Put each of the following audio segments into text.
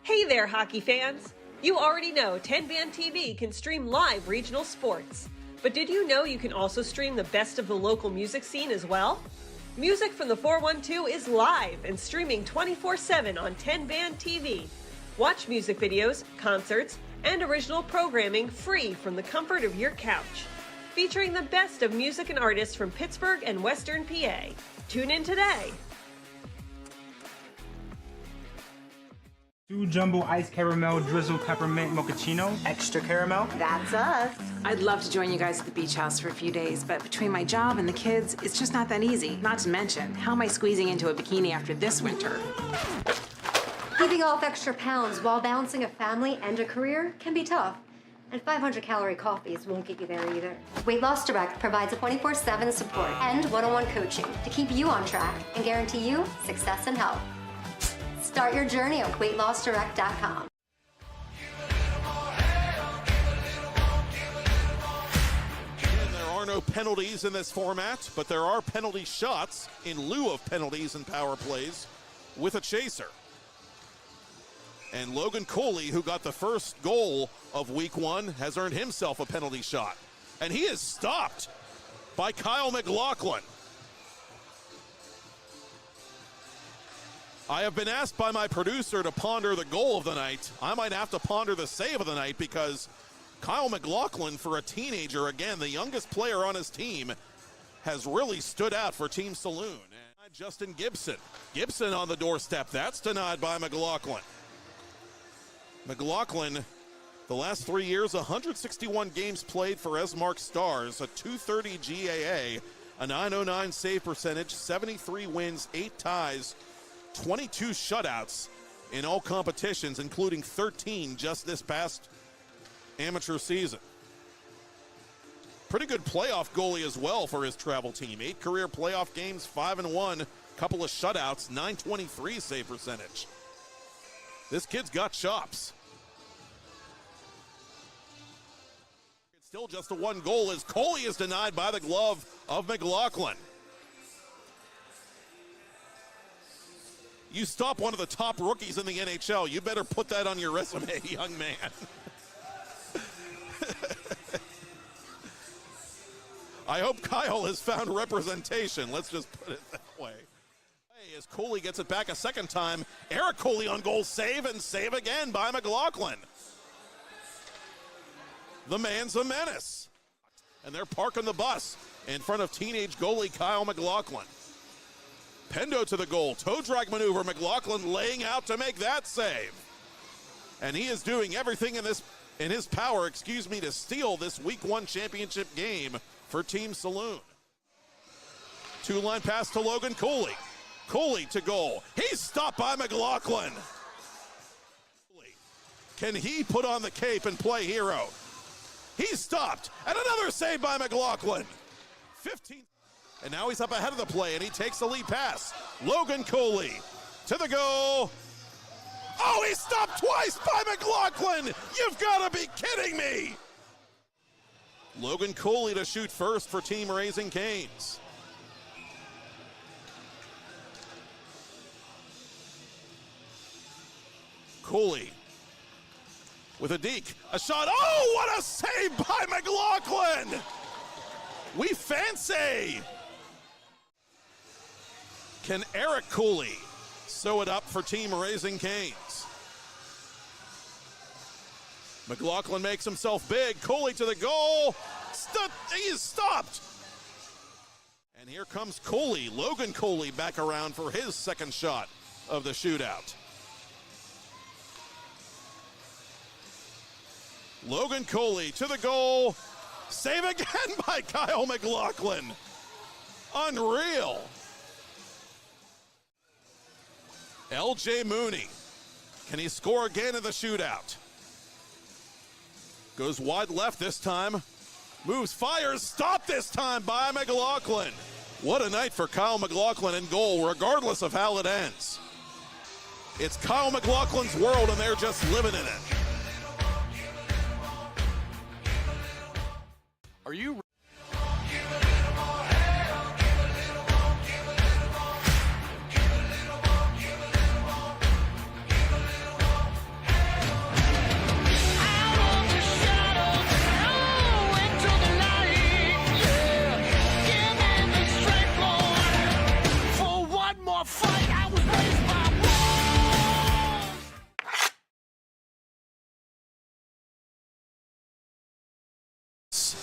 Hey there, hockey fans! You already know TenbandTV can stream live regional sports. But did you know you can also stream the best of the local music scene as well? Music from the 412 is live and streaming 24/7 on TenbandTV. Watch music videos, concerts, and original programming free from the comfort of your couch. Featuring the best of music and artists from Pittsburgh and Western PA. Tune in today. 2 jumbo ice caramel drizzle peppermint mochaccino. Extra caramel? That's us. I'd love to join you guys at the beach house for a few days, but between my job and the kids, it's just not that easy. Not to mention, how am I squeezing into a bikini after this winter? Keeping off extra pounds while balancing a family and a career can be tough. And 500-calorie coffees won't get you there either. Weight Loss Direct provides a 24/7 support and one-on-one coaching to keep you on track and guarantee you success and health. Start your journey at weightlossdirect.com. There are no penalties in this format, but there are penalty shots in lieu of penalties and power plays with a chaser. And Logan Cooley, who got the first goal of week 1, has earned himself a penalty shot. And he is stopped by Kyle McLaughlin. I have been asked by my producer to ponder the goal of the night. I might have to ponder the save of the night because Kyle McLaughlin, for a teenager, again, the youngest player on his team, has really stood out for Team Saloon. And Justin Gibson. Gibson on the doorstep. That's denied by McLaughlin. McLaughlin, the last 3 years, 161 games played for Esmark Stars, a .230 GAA, a .909 save percentage, 73 wins, 8 ties, 22 shutouts in all competitions, including 13 just this past amateur season. Pretty good playoff goalie as well for his travel team. 8 career playoff games, 5-1, couple of shutouts, .923 save percentage. This kid's got chops. It's still just a 1 goal as Coley is denied by the glove of McLaughlin. You stop one of the top rookies in the NHL, you better put that on your resume, young man. I hope Kyle has found representation. Let's just put it that way. As Cooley gets it back a second time, Eric Cooley on goal, save and save again by McLaughlin. The man's a menace. And they're parking the bus in front of teenage goalie Kyle McLaughlin. Pendo to the goal, toe drag maneuver, McLaughlin laying out to make that save. And he is doing everything in his power, to steal this week 1 championship game for Team Saloon. 2-line pass to Logan Cooley. Cooley to goal. He's stopped by McLaughlin. Can he put on the cape and play hero? He's stopped. And another save by McLaughlin. 15. And now he's up ahead of the play, and he takes the lead pass. Logan Cooley to the goal. Oh, he's stopped twice by McLaughlin. You've got to be kidding me. Logan Cooley to shoot first for Team Raising Canes. Cooley with a deke, a shot. Oh, what a save by McLaughlin! We fancy! Can Eric Cooley sew it up for Team Raising Canes? McLaughlin makes himself big. Cooley to the goal. He is stopped. And here comes Cooley. Logan Cooley back around for his second shot of the shootout. Logan Cooley to the goal. Save again by Kyle McLaughlin. Unreal. LJ Mooney. Can he score again in the shootout? Goes wide left this time. Moves, fires, stopped this time by McLaughlin. What a night for Kyle McLaughlin in goal, regardless of how it ends. It's Kyle McLaughlin's world, and they're just living in it. Are you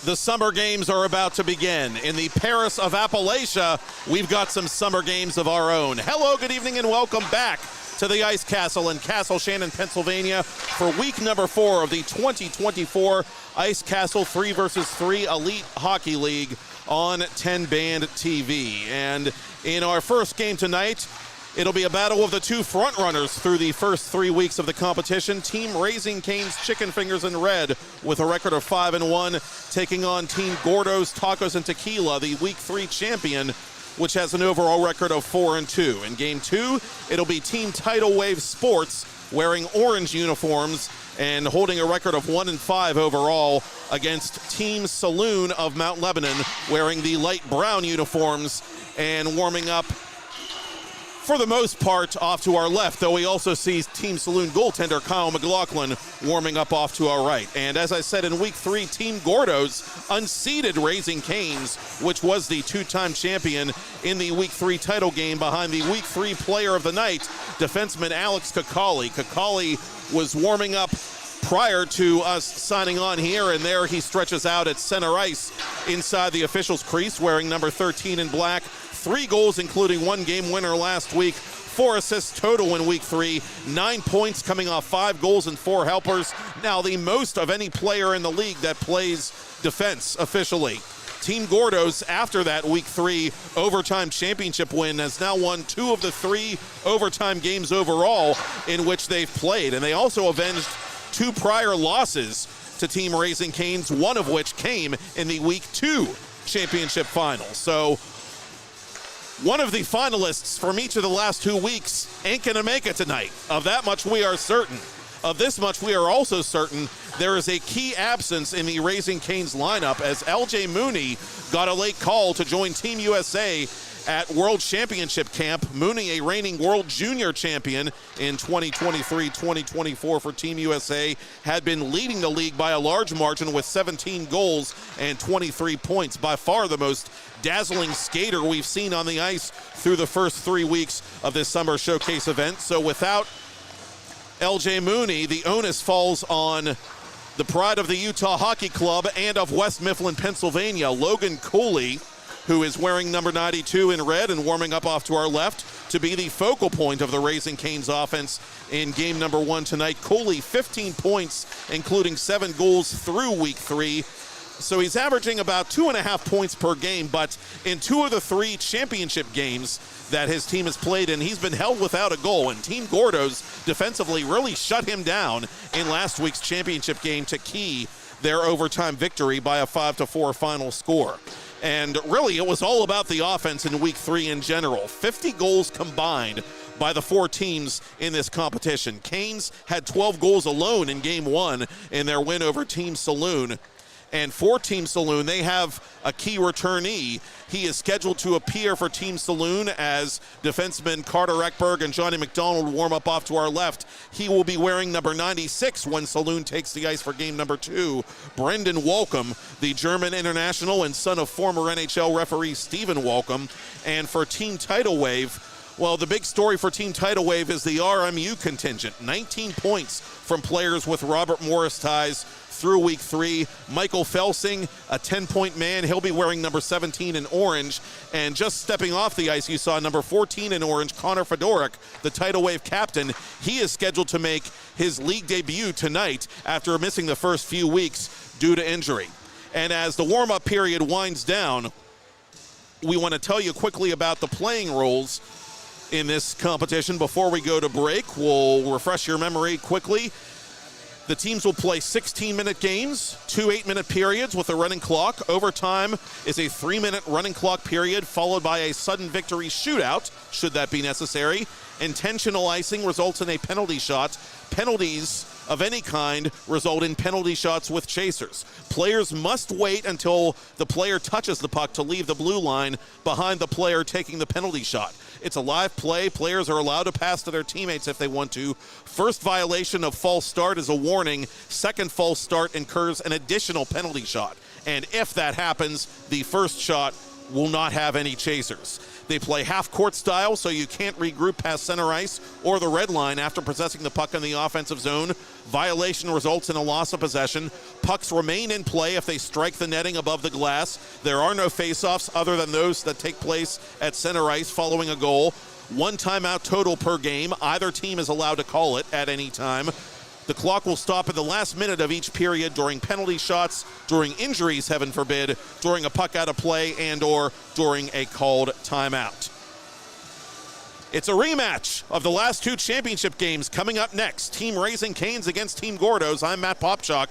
The summer games are about to begin. In the Paris of Appalachia, we've got some summer games of our own. Hello, good evening, and welcome back to the Ice Castle in Castle Shannon, Pennsylvania for week number 4 of the 2024 Ice Castle 3-vs-3 Elite Hockey League on TenbandTV. And in our first game tonight, it'll be a battle of the two front-runners through the first 3 weeks of the competition. Team Raising Cane's Chicken Fingers in Red with a record of 5-1, taking on Team Gordo's Tacos and Tequila, the Week 3 champion, which has an overall record of 4-2. In Game 2, it'll be Team Tidal Wave Sports wearing orange uniforms and holding a record of 1-5 overall against Team Saloon of Mount Lebanon wearing the light brown uniforms and warming up for the most part off to our left, though we also see Team Saloon goaltender Kyle McLaughlin warming up off to our right. And as I said, in Week 3, Team Gordo's unseeded Raising Cane's, which was the two-time champion in the Week 3 title game behind the Week 3 player of the night, defenseman Alex Kakali. Kakali was warming up prior to us signing on here, and there he stretches out at center ice inside the officials' crease wearing number 13 in black. 3 goals, including 1 game winner last week, 4 assists total in Week 3, 9 points coming off 5 goals and 4 helpers. Now the most of any player in the league that plays defense officially. Team Gordo's, after that Week 3 overtime championship win, has now won 2 of the 3 overtime games overall in which they've played. And they also avenged 2 prior losses to Team Raising Cane's, one of which came in the Week 2 championship final. So one of the finalists from each of the last 2 weeks ain't going to make it tonight. Of that much we are certain. Of this much we are also certain there is a key absence in the Raising Cane's lineup as LJ Mooney got a late call to join Team USA at World Championship Camp. Mooney, a reigning World Junior Champion in 2023-2024 for Team USA, had been leading the league by a large margin with 17 goals and 23 points. By far the most dazzling skater we've seen on the ice through the first 3 weeks of this summer showcase event. So without LJ Mooney, the onus falls on the pride of the Utah Hockey Club and of West Mifflin, Pennsylvania, Logan Cooley, who is wearing number 92 in red and warming up off to our left to be the focal point of the Raising Cane's offense in game number 1 tonight. Cooley, 15 points, including 7 goals through Week 3. So he's averaging about 2.5 points per game, but in 2 of the 3 championship games that his team has played in, he's been held without a goal, and Team Gordo's defensively really shut him down in last week's championship game to key their overtime victory by a 5-4 final score. And really, it was all about the offense in Week 3 in general. 50 goals combined by the 4 teams in this competition. Canes had 12 goals alone in Game 1 in their win over Team Saloon. And for Team Saloon, they have a key returnee. He is scheduled to appear for Team Saloon as defensemen Carter Eckberg and Johnny McDonald warm up off to our left. He will be wearing number 96 when Saloon takes the ice for game number 2. Brendan Walcom, the German international and son of former NHL referee Stephen Walcom. And for Team Tidal Wave, well, the big story for Team Tidal Wave is the RMU contingent. 19 points from players with Robert Morris ties through Week 3. Michael Felsing, a 10-point man. He'll be wearing number 17 in orange. And just stepping off the ice, you saw number 14 in orange, Connor Fedoruk, the Tidal Wave captain. He is scheduled to make his league debut tonight after missing the first few weeks due to injury. And as the warm-up period winds down, we want to tell you quickly about the playing rules in this competition. Before we go to break, we'll refresh your memory quickly. The teams will play 16-minute games, 2 8-minute periods with a running clock. Overtime is a 3-minute running clock period followed by a sudden victory shootout, should that be necessary. Intentional icing results in a penalty shot. Penalties of any kind result in penalty shots with chasers. Players must wait until the player touches the puck to leave the blue line behind the player taking the penalty shot. It's a live play. Players are allowed to pass to their teammates if they want to. First violation of false start is a warning. Second false start incurs an additional penalty shot. And if that happens, the first shot will not have any chasers. They play half-court style, so you can't regroup past center ice or the red line after possessing the puck in the offensive zone. Violation results in a loss of possession. Pucks remain in play if they strike the netting above the glass. There are no face-offs other than those that take place at center ice following a goal. 1 timeout total per game. Either team is allowed to call it at any time. The clock will stop at the last minute of each period during penalty shots, during injuries, heaven forbid, during a puck out of play, and or during a called timeout. It's a rematch of the last 2 championship games coming up next. Team Raising Cane's against Team Gordo's. I'm Matt Popchock.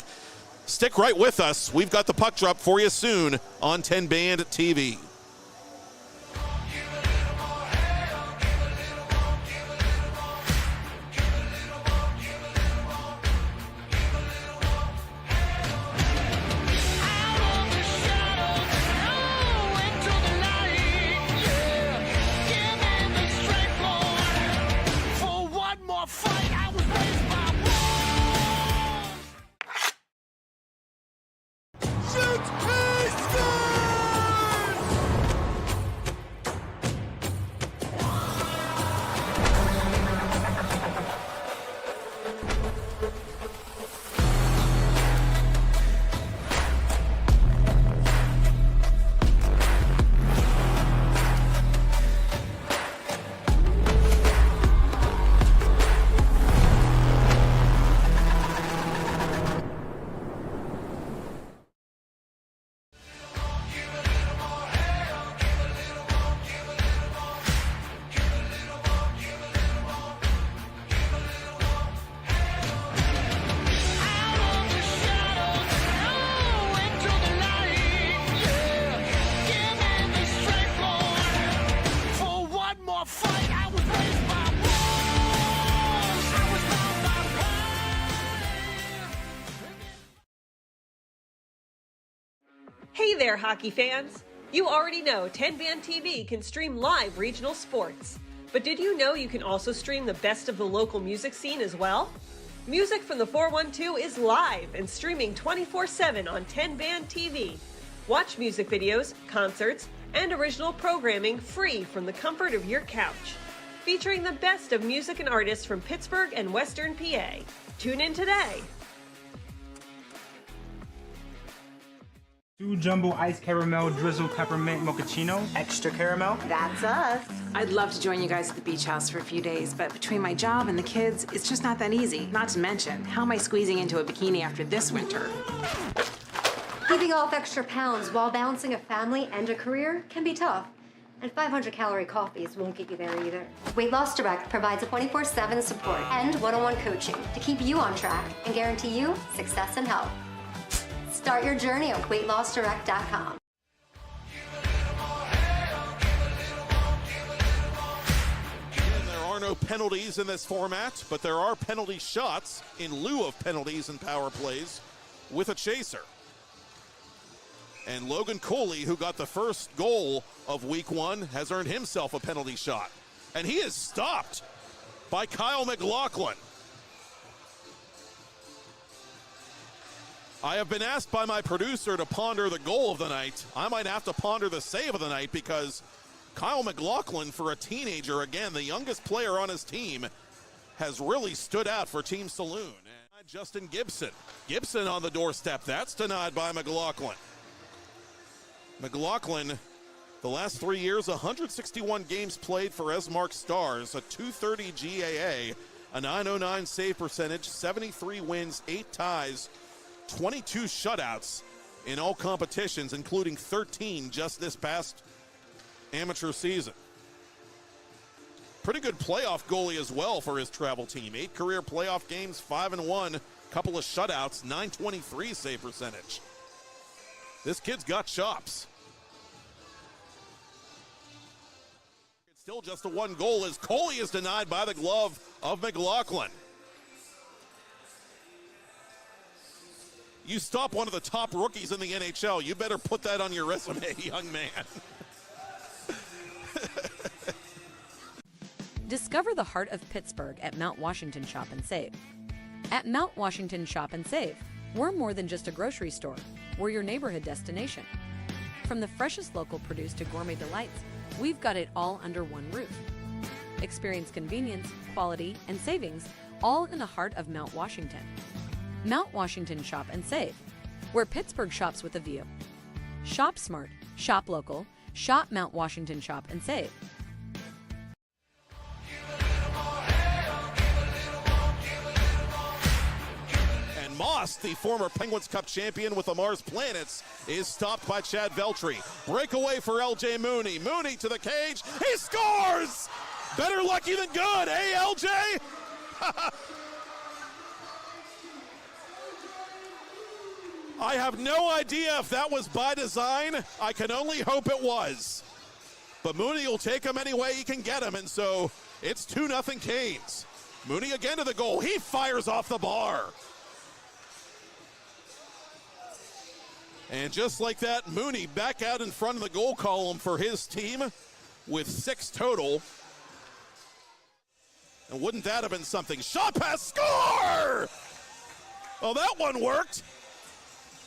Stick right with us. We've got the puck drop for you soon on 10 Band TV. Hey there, hockey fans! You already know TenbandTV can stream live regional sports. But did you know you can also stream the best of the local music scene as well? Music from the 412 is live and streaming 24/7 on TenbandTV. Watch music videos, concerts, and original programming free from the comfort of your couch. Featuring the best of music and artists from Pittsburgh and Western PA. Tune in today. 2 jumbo ice caramel drizzle peppermint mochaccino. Extra caramel? That's us. I'd love to join you guys at the beach house for a few days, but between my job and the kids, it's just not that easy. Not to mention, how am I squeezing into a bikini after this winter? Keeping off extra pounds while balancing a family and a career can be tough. And 500-calorie coffees won't get you there either. Weight Loss Direct provides a 24/7 support and one-on-one coaching to keep you on track and guarantee you success and health. Start your journey at weightlossdirect.com. There are no penalties in this format, but there are penalty shots in lieu of penalties and power plays with a chaser. And Logan Coley, who got the first goal of week 1, has earned himself a penalty shot. And he is stopped by Kyle McLaughlin. I have been asked by my producer to ponder the goal of the night. I might have to ponder the save of the night because Kyle McLaughlin, for a teenager, again, the youngest player on his team, has really stood out for Team Saloon. And Justin Gibson. Gibson on the doorstep. That's denied by McLaughlin. McLaughlin, the last 3 years, 161 games played for Esmark Stars, a .230 GAA, a .909 save percentage, 73 wins, 8 ties, 22 shutouts in all competitions, including 13 just this past amateur season. Pretty good playoff goalie as well for his travel team. 8 career playoff games, 5-1, couple of shutouts, .923 save percentage. This kid's got chops. It's still just a 1 goal as Coley is denied by the glove of McLaughlin. You stop one of the top rookies in the NHL, you better put that on your resume, young man. Discover the heart of Pittsburgh at Mount Washington Shop and Save. At Mount Washington Shop and Save, we're more than just a grocery store. We're your neighborhood destination. From the freshest local produce to gourmet delights, we've got it all under one roof. Experience convenience, quality, and savings all in the heart of Mount Washington. Mount Washington Shop and Save, where Pittsburgh shops with a view. Shop smart, shop local, shop Mount Washington Shop and Save. And Moss, the former Penguins Cup champion with the Mars Planets, is stopped by Chad Veltri. Breakaway for LJ Mooney. Mooney to the cage. He scores! Better lucky than good, eh, LJ? I have no idea if that was by design. I can only hope it was. But Mooney will take him any way he can get him, and so it's 2-0 Canes. Mooney again to the goal. He fires off the bar. And just like that, Mooney back out in front of the goal column for his team with 6 total. And wouldn't that have been something? Shot pass, score! Oh, that one worked.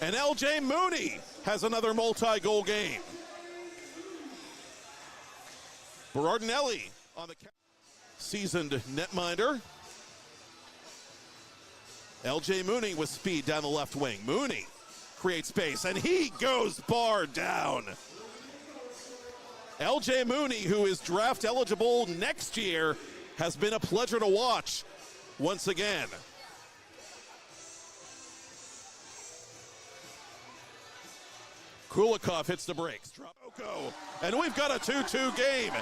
And LJ Mooney has another multi-goal game. Berardinelli on the seasoned netminder. LJ Mooney with speed down the left wing. Mooney creates space, and he goes bar down. LJ Mooney, who is draft eligible next year, has been a pleasure to watch once again. Kulikov hits the brakes. And we've got a 2-2 game.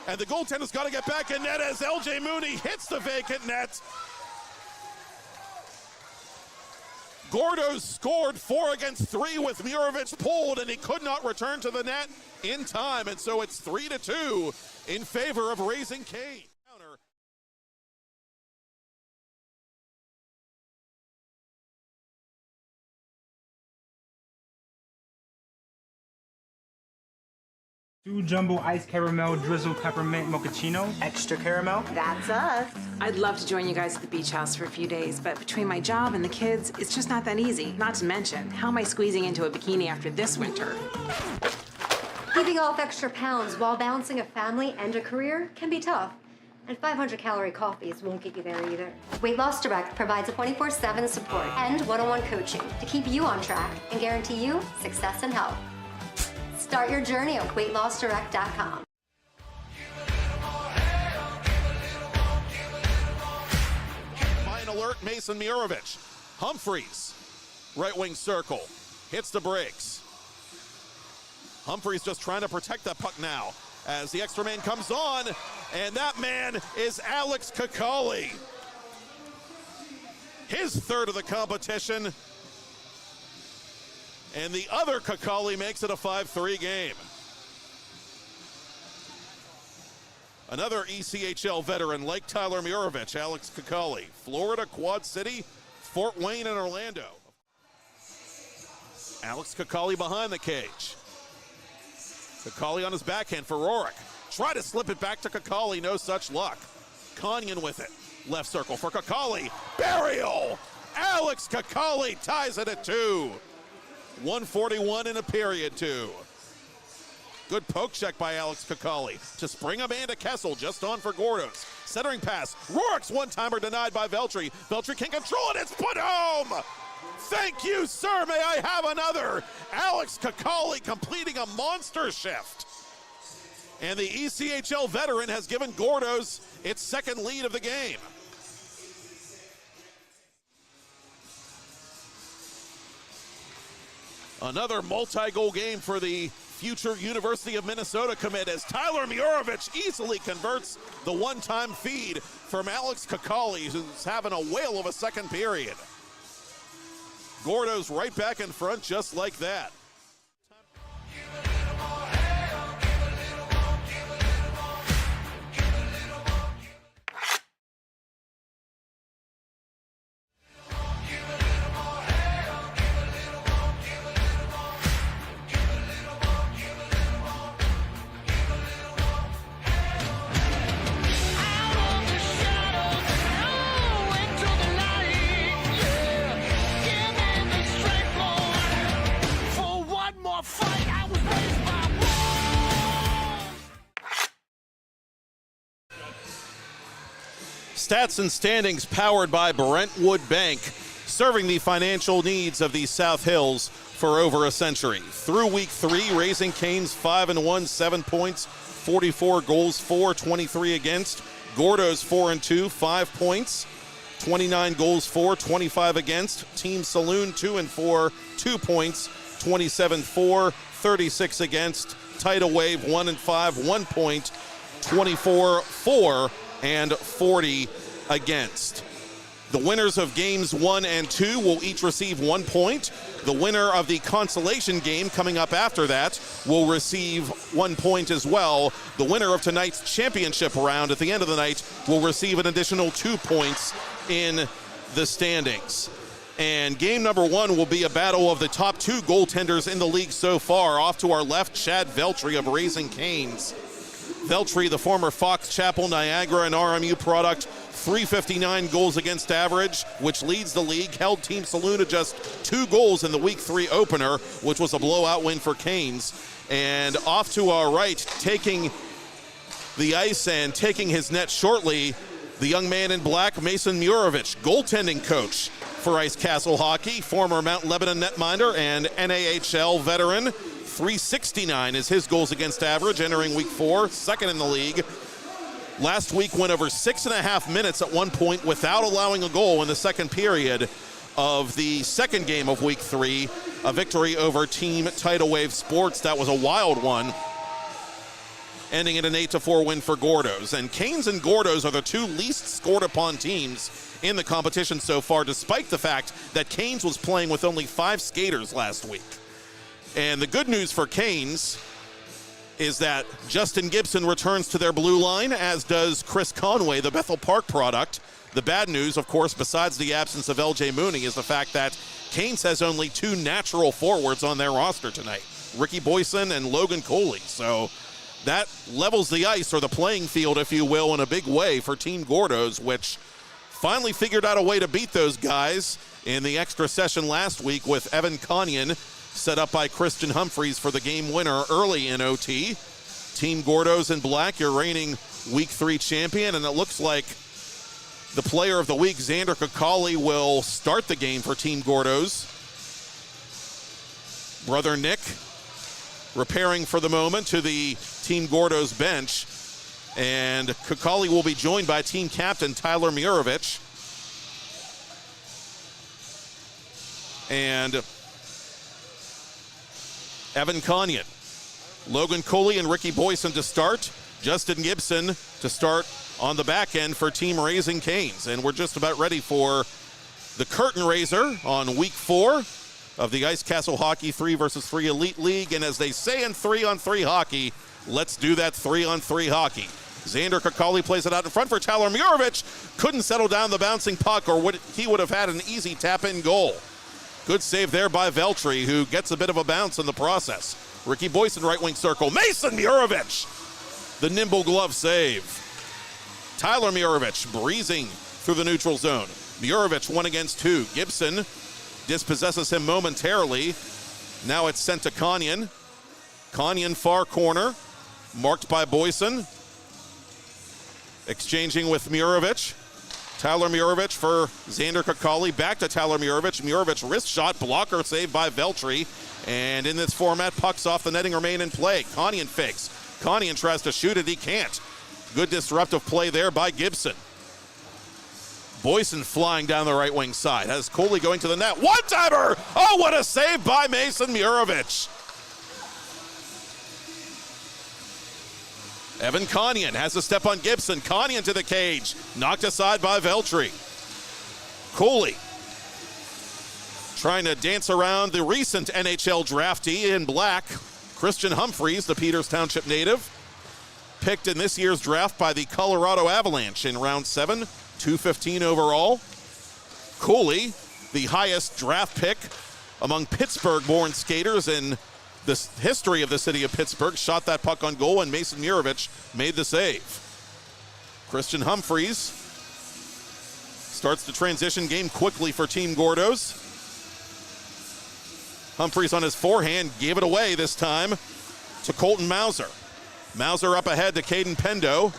And the goaltender's got to get back in net as LJ Mooney hits the vacant net. Gordo's scored 4 against 3 with Mirovic pulled, and he could not return to the net in time. And so it's 3-2 in favor of Raising Cane. Two jumbo ice caramel drizzle peppermint mochaccino. Extra caramel. That's us. I'd love to join you guys at the beach house for a few days, but between my job and the kids, it's just not that easy. Not to mention, how am I squeezing into a bikini after this winter? Keeping off extra pounds while balancing a family and a career can be tough. And 500-calorie coffees won't get you there either. Weight Loss Direct provides a 24/7 support and one-on-one coaching to keep you on track and guarantee you success and health. Start your journey at weightlossdirect.com. Fine alert, Mason Mirovic. Humphreys, right wing circle, hits the brakes. Humphreys just trying to protect that puck now as the extra man comes on, and that man is Alex Kakali. His third of the competition. And the other Kakali makes it a 5-3 game. Another ECHL veteran like Tyler Mirovic, Alex Kakali. Florida, Quad City, Fort Wayne, and Orlando. Alex Kakali behind the cage. Kakali on his backhand for Rorik. Try to slip it back to Kakali, no such luck. Konyan with it. Left circle for Kakali. Burial! Alex Kakali ties it at 2. 1:41 in a period 2. Good poke check by Alex Kakali to spring Amanda Kessel just on for Gordos. Centering pass. Rorik's one-timer denied by Veltri. Veltri can control it. It's put home. Thank you, sir. May I have another? Alex Kakali completing a monster shift. And the ECHL veteran has given Gordos its second lead of the game. Another multi-goal game for the future University of Minnesota commit as Tyler Mirovic easily converts the one-time feed from Alex Kakali, who's having a whale of a second period. Gordo's right back in front just like that. Stats and standings powered by Brentwood Bank, serving the financial needs of the South Hills for over a century. Through week 3, Raising Cane's 5-1, 7 points, 44 goals for, 23 against. Gordo's 4-2, 5 points, 29 goals for, 25 against. Team Saloon 2-4, 2 points, 27 for, 36 against. Tidal Wave 1-5, 1 point, 24 for, and 40 against. The winners of games 1 and 2 will each receive 1 point. The winner of the consolation game coming up after that will receive 1 point as well. The winner of tonight's championship round at the end of the night will receive an additional 2 points in the standings. And game number 1 will be a battle of the top 2 goaltenders in the league so far. Off to our left, Chad Veltri of Raising Cane's. Veltri, the former Fox Chapel, Niagara, and RMU product, .359 goals against average, which leads the league, held Team Saloon to just 2 goals in the week 3 opener, which was a blowout win for Canes. And off to our right, taking the ice and taking his net shortly, the young man in black, Mason Murovich, goaltending coach for Ice Castle Hockey, former Mount Lebanon netminder and NAHL veteran. .369 is his goals against average entering week 4, second in the league. Last week went over 6.5 minutes at one point without allowing a goal in the second period of the second game of week 3, a victory over Team Tidal Wave Sports. That was a wild one, ending in an 8-4 win for Gordo's. And Canes and Gordo's are the 2 least scored upon teams in the competition so far, despite the fact that Canes was playing with only 5 skaters last week. And the good news for Canes is that Justin Gibson returns to their blue line, as does Chris Conway, the Bethel Park product. The bad news, of course, besides the absence of LJ Mooney, is the fact that Canes has only 2 natural forwards on their roster tonight, Ricky Boyson and Logan Coley. So that levels the ice, or the playing field, if you will, in a big way for Team Gordo's, which finally figured out a way to beat those guys in the extra session last week with Evan Conyon, set up by Christian Humphreys for the game winner early in OT. Team Gordo's in black, your reigning week 3 champion, and it looks like the player of the week, Xander Kakali, will start the game for Team Gordo's. Brother Nick repairing for the moment to the Team Gordo's bench, and Kakali will be joined by team captain Tyler Murovich. And Evan Conyon, Logan Coley, and Ricky Boyson to start. Justin Gibson to start on the back end for Team Raising Canes. And we're just about ready for the curtain raiser on week 4 of the Ice Castle Hockey 3-versus-3 Elite League. And as they say in 3-on-3 hockey, let's do that 3-on-3 hockey. Xander Kakali plays it out in front for Tyler Murovich. Couldn't settle down the bouncing puck, or he would have had an easy tap-in goal. Good save there by Veltri, who gets a bit of a bounce in the process. Ricky Boyson, right wing circle. Mason Murovich, the nimble glove save. Tyler Murovich breezing through the neutral zone. Murovich 1 against 2. Gibson dispossesses him momentarily. Now it's sent to Conyon. Conyon far corner, marked by Boyson. Exchanging with Murovich. Tyler Murovich for Xander Kakali. Back to Tyler Murovich. Murovich wrist shot, blocker save by Veltri. And in this format, pucks off the netting remain in play. Conyon fakes. Conyon tries to shoot it, he can't. Good disruptive play there by Gibson. Boyson flying down the right wing side. Has Coley going to the net. One-timer! Oh, what a save by Mason Murovich. Evan Conyon has a step on Gibson. Conyon to the cage. Knocked aside by Veltri. Coley trying to dance around the recent NHL draftee in black, Christian Humphreys, the Peters Township native. Picked in this year's draft by the Colorado Avalanche in round 7, 215 overall. Coley, the highest draft pick among Pittsburgh-born skaters in the history of the city of Pittsburgh, shot that puck on goal, and Mason Murovich made the save. Christian Humphreys starts the transition game quickly for Team Gordo's. Humphreys on his forehand, gave it away this time to Colton Mauser. Mauser up ahead to Caden Pendo.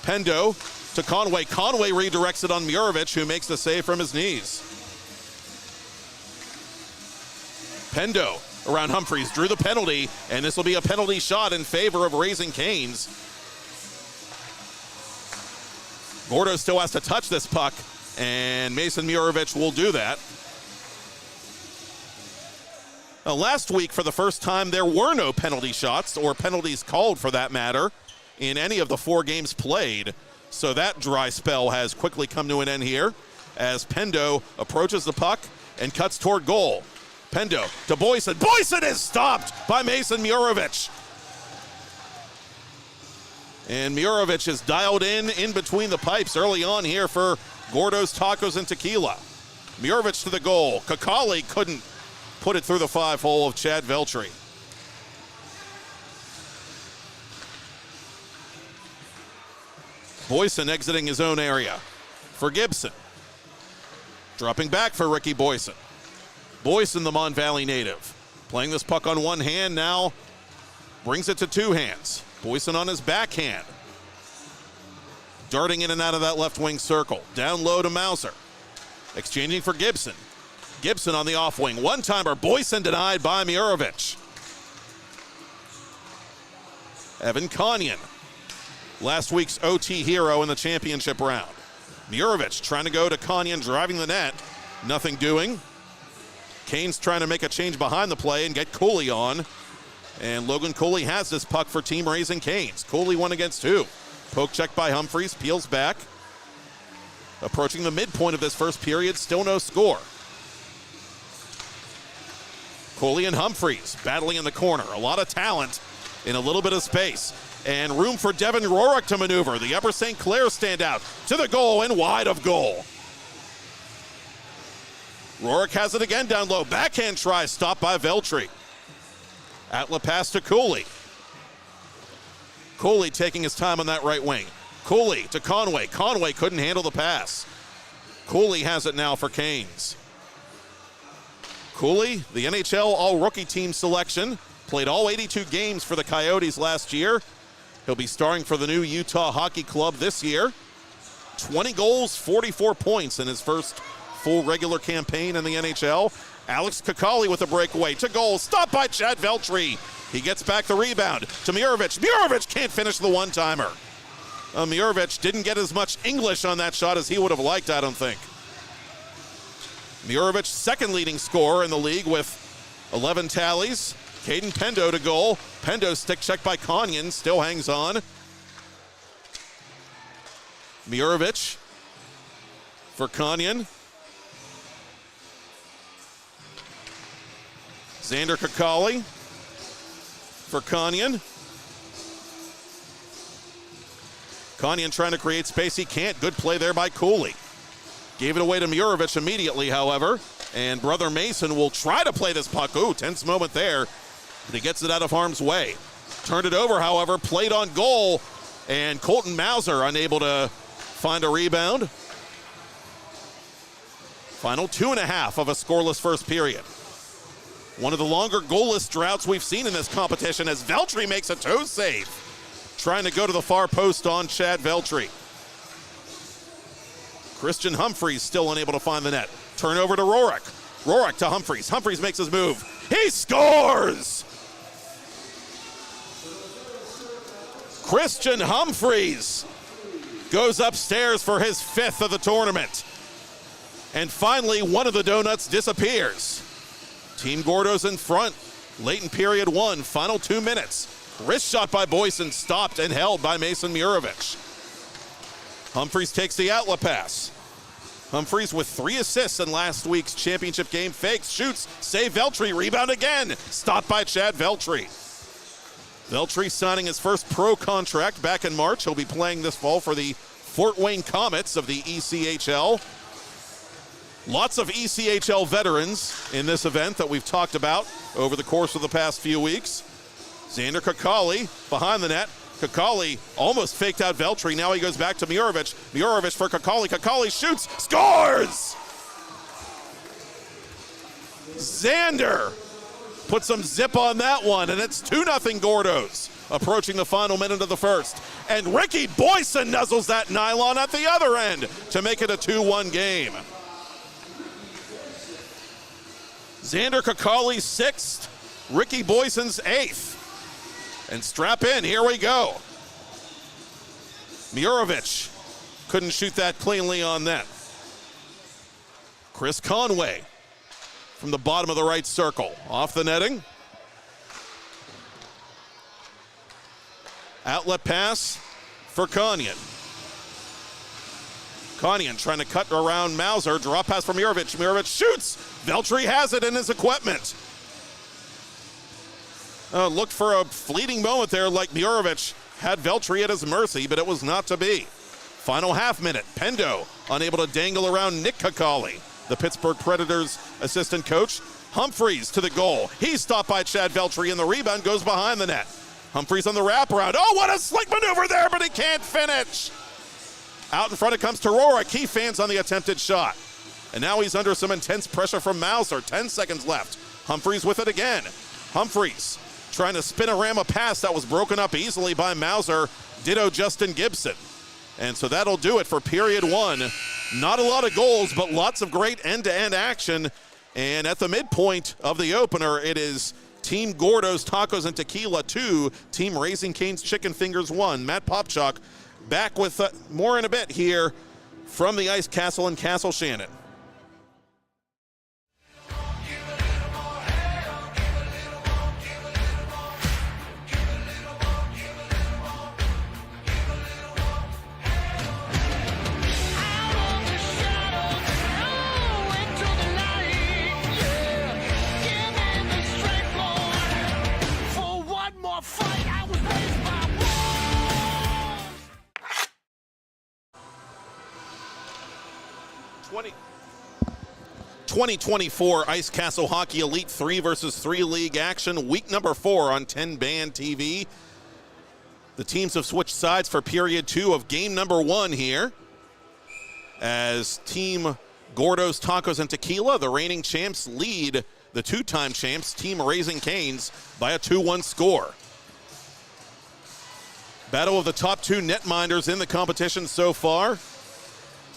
Pendo to Conway. Conway redirects it on Murovich, who makes the save from his knees. Pendo around Humphreys, drew the penalty, and this will be a penalty shot in favor of Raising Canes. Gordo still has to touch this puck, and Mason Murovich will do that. Now, last week, for the first time, there were no penalty shots, or penalties called for that matter, in any of the 4 games played. So that dry spell has quickly come to an end here as Pendo approaches the puck and cuts toward goal. Pendo to Boyson. Boyson is stopped by Mason Murovich. And Murovich is dialed in between the pipes early on here for Gordo's Tacos and Tequila. Murovich to the goal. Kakali couldn't put it through the 5-hole of Chad Veltri. Boyson exiting his own area for Gibson. Dropping back for Ricky Boyson. Boyson, the Mon Valley native, playing this puck on one hand, now brings it to 2 hands. Boyson on his backhand. Darting in and out of that left wing circle. Down low to Mauser. Exchanging for Gibson. Gibson on the off wing. One-timer. Boyson denied by Murovich. Evan Konyan, last week's OT hero in the championship round. Murovich trying to go to Konyan, driving the net. Nothing doing. Canes trying to make a change behind the play and get Cooley on. And Logan Cooley has this puck for Team Raising Canes. Cooley 1 against 2. Poke check by Humphreys, peels back. Approaching the midpoint of this first period, still no score. Cooley and Humphreys battling in the corner. A lot of talent in a little bit of space. And room for Devin Rorick to maneuver. The Upper St. Clair standout to the goal and wide of goal. Rorick has it again down low. Backhand try stopped by Veltri. Outlet pass to Cooley. Cooley taking his time on that right wing. Cooley to Conway. Conway couldn't handle the pass. Cooley has it now for Canes. Cooley, the NHL All-Rookie Team selection, played all 82 games for the Coyotes last year. He'll be starring for the new Utah Hockey Club this year. 20 goals, 44 points in his first full regular campaign in the NHL. Alex Kakali with a breakaway to goal, stopped by Chad Veltri. He gets back the rebound to Murovich. Murovich can't finish the one-timer. Murovich didn't get as much English on that shot as he would have liked, I don't think. Murovich, second leading scorer in the league with 11 tallies. Caden Pendo to goal. Pendo stick check by Konyan, still hangs on. Murovich for Konyan. Xander Kakali for Konyan. Konyan trying to create space. He can't. Good play there by Cooley. Gave it away to Murovich immediately, however. And Brother Mason will try to play this puck. Ooh, tense moment there. But he gets it out of harm's way. Turned it over, however. Played on goal. And Colton Mauser unable to find a rebound. Final 2.5 of a scoreless first period. One of the longer goalless droughts we've seen in this competition as Veltri makes a toe save. Trying to go to the far post on Chad Veltri. Christian Humphreys still unable to find the net. Turnover to Rorick. Rorick to Humphreys. Humphreys makes his move. He scores! Christian Humphreys goes upstairs for his 5th of the tournament. And finally, one of the donuts disappears. Team Gordo's in front. Late in period 1, final 2 minutes. Wrist shot by Boyson, stopped and held by Mason Murovich. Humphreys takes the outlet pass. Humphreys with 3 assists in last week's championship game. Fakes, shoots, save Veltri, rebound again. Stopped by Chad Veltri. Veltri signing his first pro contract back in March. He'll be playing this fall for the Fort Wayne Comets of the ECHL. Lots of ECHL veterans in this event that we've talked about over the course of the past few weeks. Xander Kakali behind the net. Kakali almost faked out Veltri. Now he goes back to Murovich. Murovich for Kakali. Kakali shoots, scores! Xander put some zip on that one, and it's 2-0 Gordos, approaching the final minute of the first. And Ricky Boyson nuzzles that nylon at the other end to make it a 2-1 game. Xander Kakali's 6th, Ricky Boyson's 8th. And strap in, here we go. Murovic couldn't shoot that cleanly on net. Chris Conway from the bottom of the right circle, off the netting. Outlet pass for Konyan. Konyan trying to cut around Mauser. Drop pass from Murovic. Murovic shoots. Veltri has it in his equipment. Looked for a fleeting moment there like Murovic had Veltri at his mercy, but it was not to be. Final half minute. Pendo unable to dangle around Nick Kakali, the Pittsburgh Predators assistant coach. Humphreys to the goal. He's stopped by Chad Veltri, and the rebound goes behind the net. Humphreys on the wraparound. Oh, what a slick maneuver there, but he can't finish. Out in front it comes to Rorik. He fans on the attempted shot. And now he's under some intense pressure from Mauser. 10 seconds left. Humphreys with it again. Humphreys trying to spin around a pass that was broken up easily by Mauser. Ditto Justin Gibson. And so that'll do it for period one. Not a lot of goals, but lots of great end-to-end action. And at the midpoint of the opener, it is Team Gordos Tacos and Tequila 2, Team Raising Cane's Chicken Fingers 1. Matt Popchock back with more in a bit here from the Ice Castle in Castle Shannon. Fight, I was raised by war. 2024 Ice Castle Hockey Elite 3 versus 3 league action, week number 4 on TenbandTV. The teams have switched sides for period 2 of game number 1 here, as Team Gordos Tacos and Tequila, the reigning champs, lead the two-time champs, Team Raising Cane's, by a 2-1 score. Battle of the top 2 netminders in the competition so far,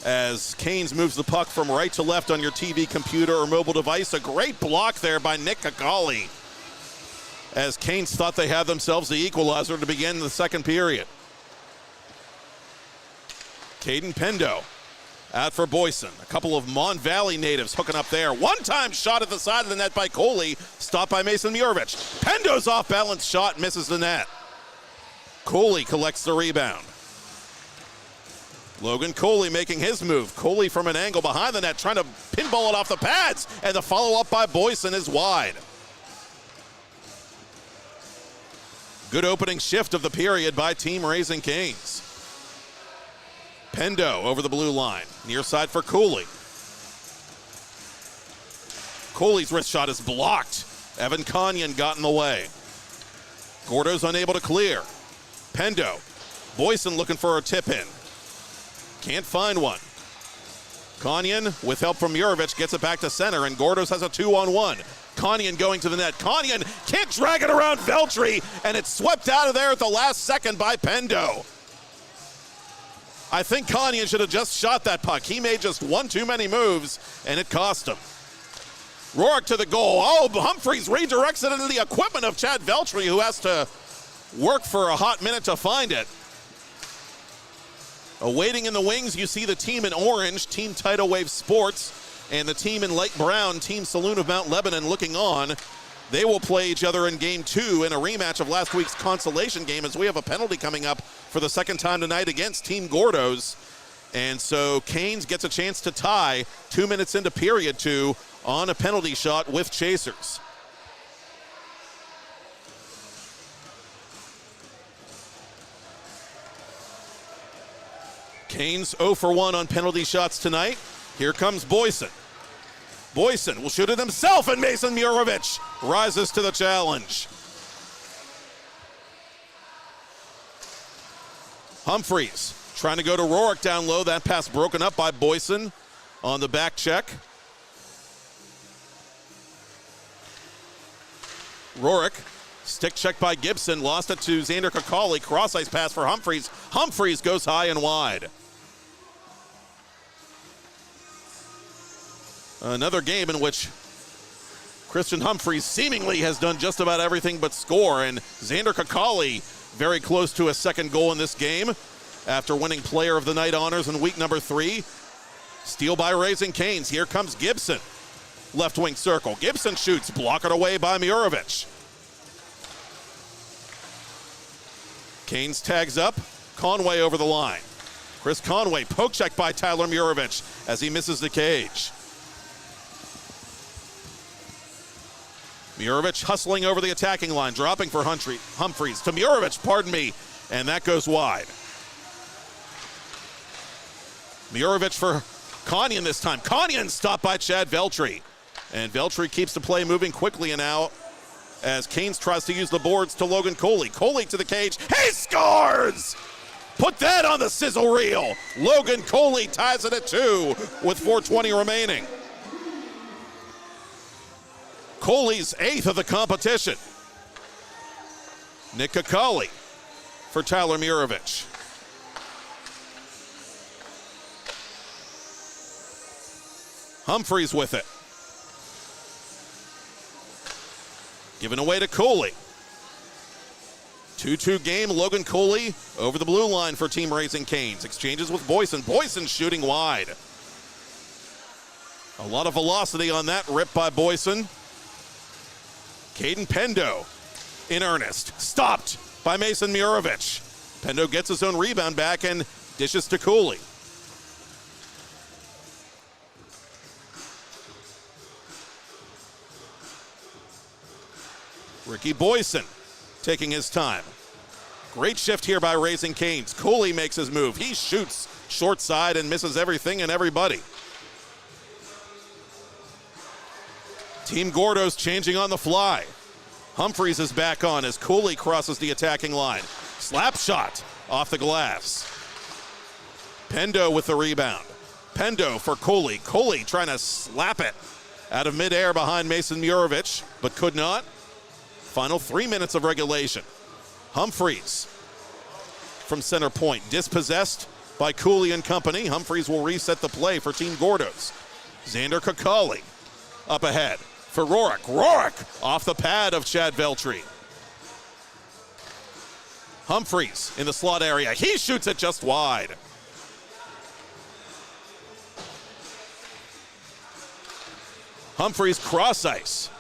as Canes moves the puck from right to left on your TV, computer, or mobile device. A great block there by Nick Kakali, as Canes thought they had themselves the equalizer to begin the second period. Caden Pendo out for Boyson. A couple of Mon Valley natives hooking up there. One-time shot at the side of the net by Coley, stopped by Mason Murovic. Pendo's off-balance shot misses the net. Coley collects the rebound. Logan Coley making his move. Coley from an angle behind the net, trying to pinball it off the pads, and the follow-up by Boyson is wide. Good opening shift of the period by Team Raising Canes. Pendo over the blue line. Near side for Coley. Coley's wrist shot is blocked. Evan Konyan got in the way. Gordo's unable to clear. Pendo. Boyson looking for a tip-in. Can't find one. Konyan, with help from Murovic, gets it back to center, and Gordos has a 2-on-1. Konyan going to the net. Konyan can't drag it around Veltri, and it's swept out of there at the last second by Pendo. I think Konyan should have just shot that puck. He made just one too many moves, and it cost him. Rorik to the goal. Oh, Humphreys redirects it into the equipment of Chad Veltri, who has to work for a hot minute to find it. Awaiting in the wings, you see the team in orange, Team Tidal Wave Sports, and the team in light brown, Team Saloon of Mount Lebanon, looking on. They will play each other in game 2 in a rematch of last week's consolation game, as we have a penalty coming up for the second time tonight against Team Gordos. And so Canes gets a chance to tie 2 minutes into period 2 on a penalty shot with chasers. Canes 0 for 1 on penalty shots tonight. Here comes Boyson. Boyson will shoot it himself, and Mason Murovic rises to the challenge. Humphreys trying to go to Rorik down low. That pass broken up by Boyson on the back check. Rorick, stick check by Gibson, lost it to Xander Kakali, cross-ice pass for Humphreys. Humphreys goes high and wide. Another game in which Christian Humphreys seemingly has done just about everything but score, and Xander Kakali very close to a second goal in this game after winning Player of the Night honors in week number 3. Steal by Raising Canes. Here comes Gibson. Left wing circle. Gibson shoots, block it away by Mirovic. Canes tags up, Conway over the line. Chris Conway, poke check by Tyler Mirovic as he misses the cage. Mirovic hustling over the attacking line, dropping for Humphreys to Mirovic, pardon me, and that goes wide. Mirovic for Konyan this time. Konyan stopped by Chad Veltri. And Veltri keeps the play moving quickly and out as Canes tries to use the boards to Logan Coley. Coley to the cage. He scores! Put that on the sizzle reel. Logan Coley ties it at 2 with 4:20 remaining. Coley's 8th of the competition. Nick Kakali for Tyler Mirovic. Humphreys with it. Given away to Coley. 2-2 game, Logan Coley over the blue line for Team Raising Canes. Exchanges with Boyson. Boyson shooting wide. A lot of velocity on that rip by Boyson. Caden Pendo in earnest. Stopped by Mason Mirovic. Pendo gets his own rebound back and dishes to Cooley. Ricky Boyson taking his time. Great shift here by Raising Canes. Cooley makes his move. He shoots short side and misses everything and everybody. Team Gordo's changing on the fly. Humphreys is back on as Cooley crosses the attacking line. Slap shot off the glass. Pendo with the rebound. Pendo for Cooley. Cooley trying to slap it out of midair behind Mason Mirovic, but could not. Final 3 minutes of regulation. Humphreys from center point. Dispossessed by Cooley and company. Humphreys will reset the play for Team Gordo's. Xander Kakali up ahead for Rorick. Rorick off the pad of Chad Veltri. Humphreys in the slot area. He shoots it just wide. Humphreys cross ice.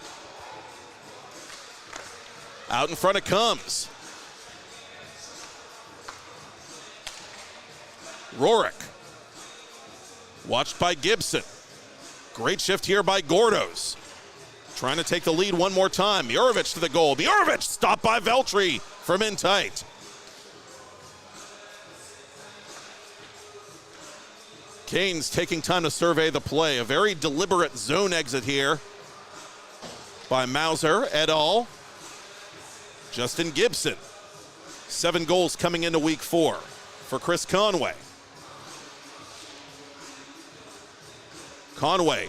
Out in front it comes. Rorick. Watched by Gibson. Great shift here by Gordo's. Trying to take the lead one more time. Mirovic to the goal. Mirovic stopped by Veltri from in tight. Canes taking time to survey the play. A very deliberate zone exit here by Mauser et al. Justin Gibson. 7 goals coming into week 4 for Chris Conway. Conway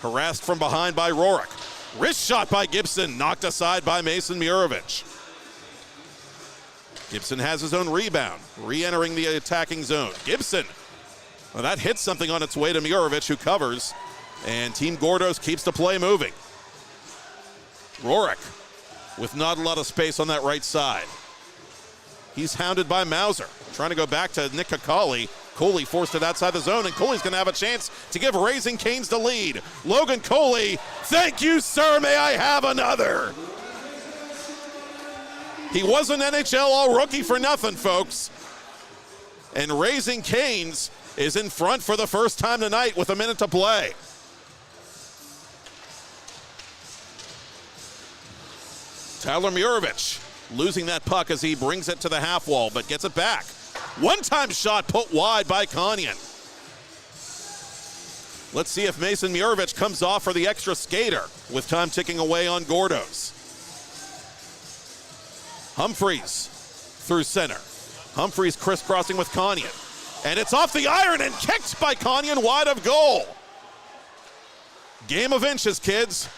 harassed from behind by Rorick. Wrist shot by Gibson, knocked aside by Mason Mirovic. Gibson has his own rebound, re-entering the attacking zone. Gibson, well, that hits something on its way to Mirovic, who covers, and Team Gordo's keeps the play moving. Rorick with not a lot of space on that right side. He's hounded by Mauser, trying to go back to Nick Kakali. Coley forced it outside the zone, and Coley's going to have a chance to give Raising Canes the lead. Logan Coley, thank you, sir, may I have another? He was an NHL All-Rookie for nothing, folks. And Raising Canes is in front for the first time tonight with a minute to play. Tyler Mirovic losing that puck as he brings it to the half wall, but gets it back. One-time shot put wide by Konyan. Let's see if Mason Mirovic comes off for the extra skater with time ticking away on Gordo's. Humphreys through center. Humphreys crisscrossing with Konyan. And it's off the iron and kicked by Konyan wide of goal. Game of inches, kids.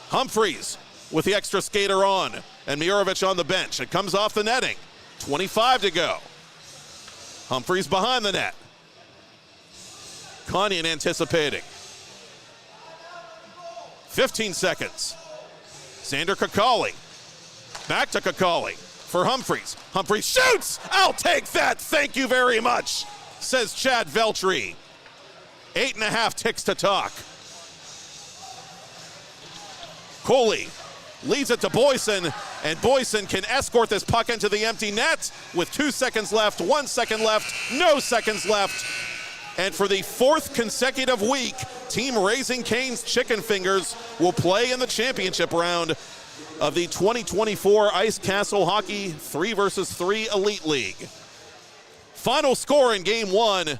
Humphreys with the extra skater on, and Mirovic on the bench. It comes off the netting. 25 to go. Humphreys behind the net. Kanyan anticipating. 15 seconds. Xander Kakali. Back to Kakali for Humphreys. Humphreys shoots! I'll take that, thank you very much, says Chad Veltri. 8.5 ticks to talk. Coley leads it to Boyson, and Boyson can escort this puck into the empty net with 2 seconds left, 1 second left, no seconds left. And for the 4th consecutive week, Team Raising Cane's Chicken Fingers will play in the championship round of the 2024 Ice Castle Hockey 3-versus-3 Elite League. Final score in Game 1,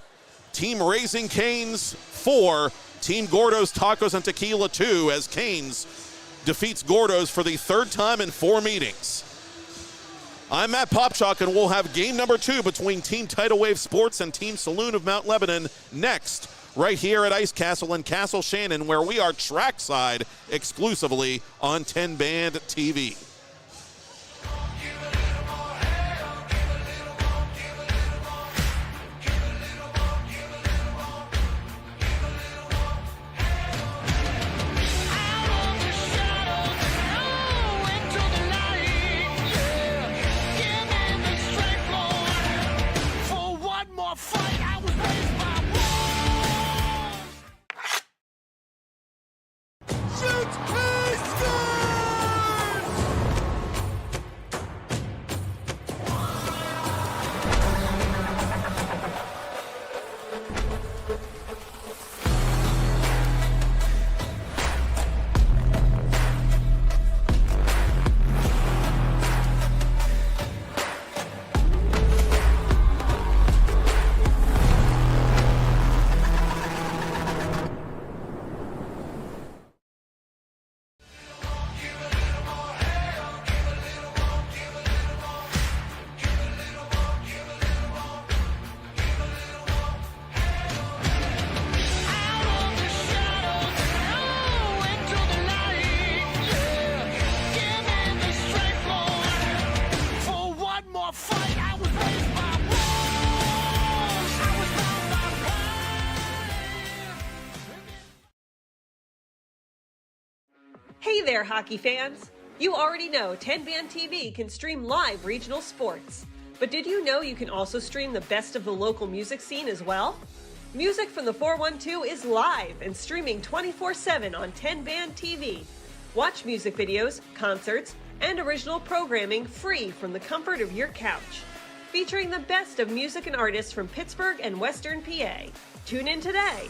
Team Raising Cane's 4, Team Gordo's Tacos and Tequila 2, as Canes defeats Gordo's for the 3rd time in 4 meetings. I'm Matt Popchock, and we'll have game number 2 between Team Tidal Wave Sports and Team Saloon of Mount Lebanon next, right here at Ice Castle in Castle Shannon, where we are trackside exclusively on 10-band TV. Hey there, hockey fans! You already know 10-band TV can stream live regional sports. But did you know you can also stream the best of the local music scene as well? Music from the 412 is live and streaming 24/7 on 10-band TV. Watch music videos, concerts, and original programming free from the comfort of your couch. Featuring the best of music and artists from Pittsburgh and Western PA. Tune in today.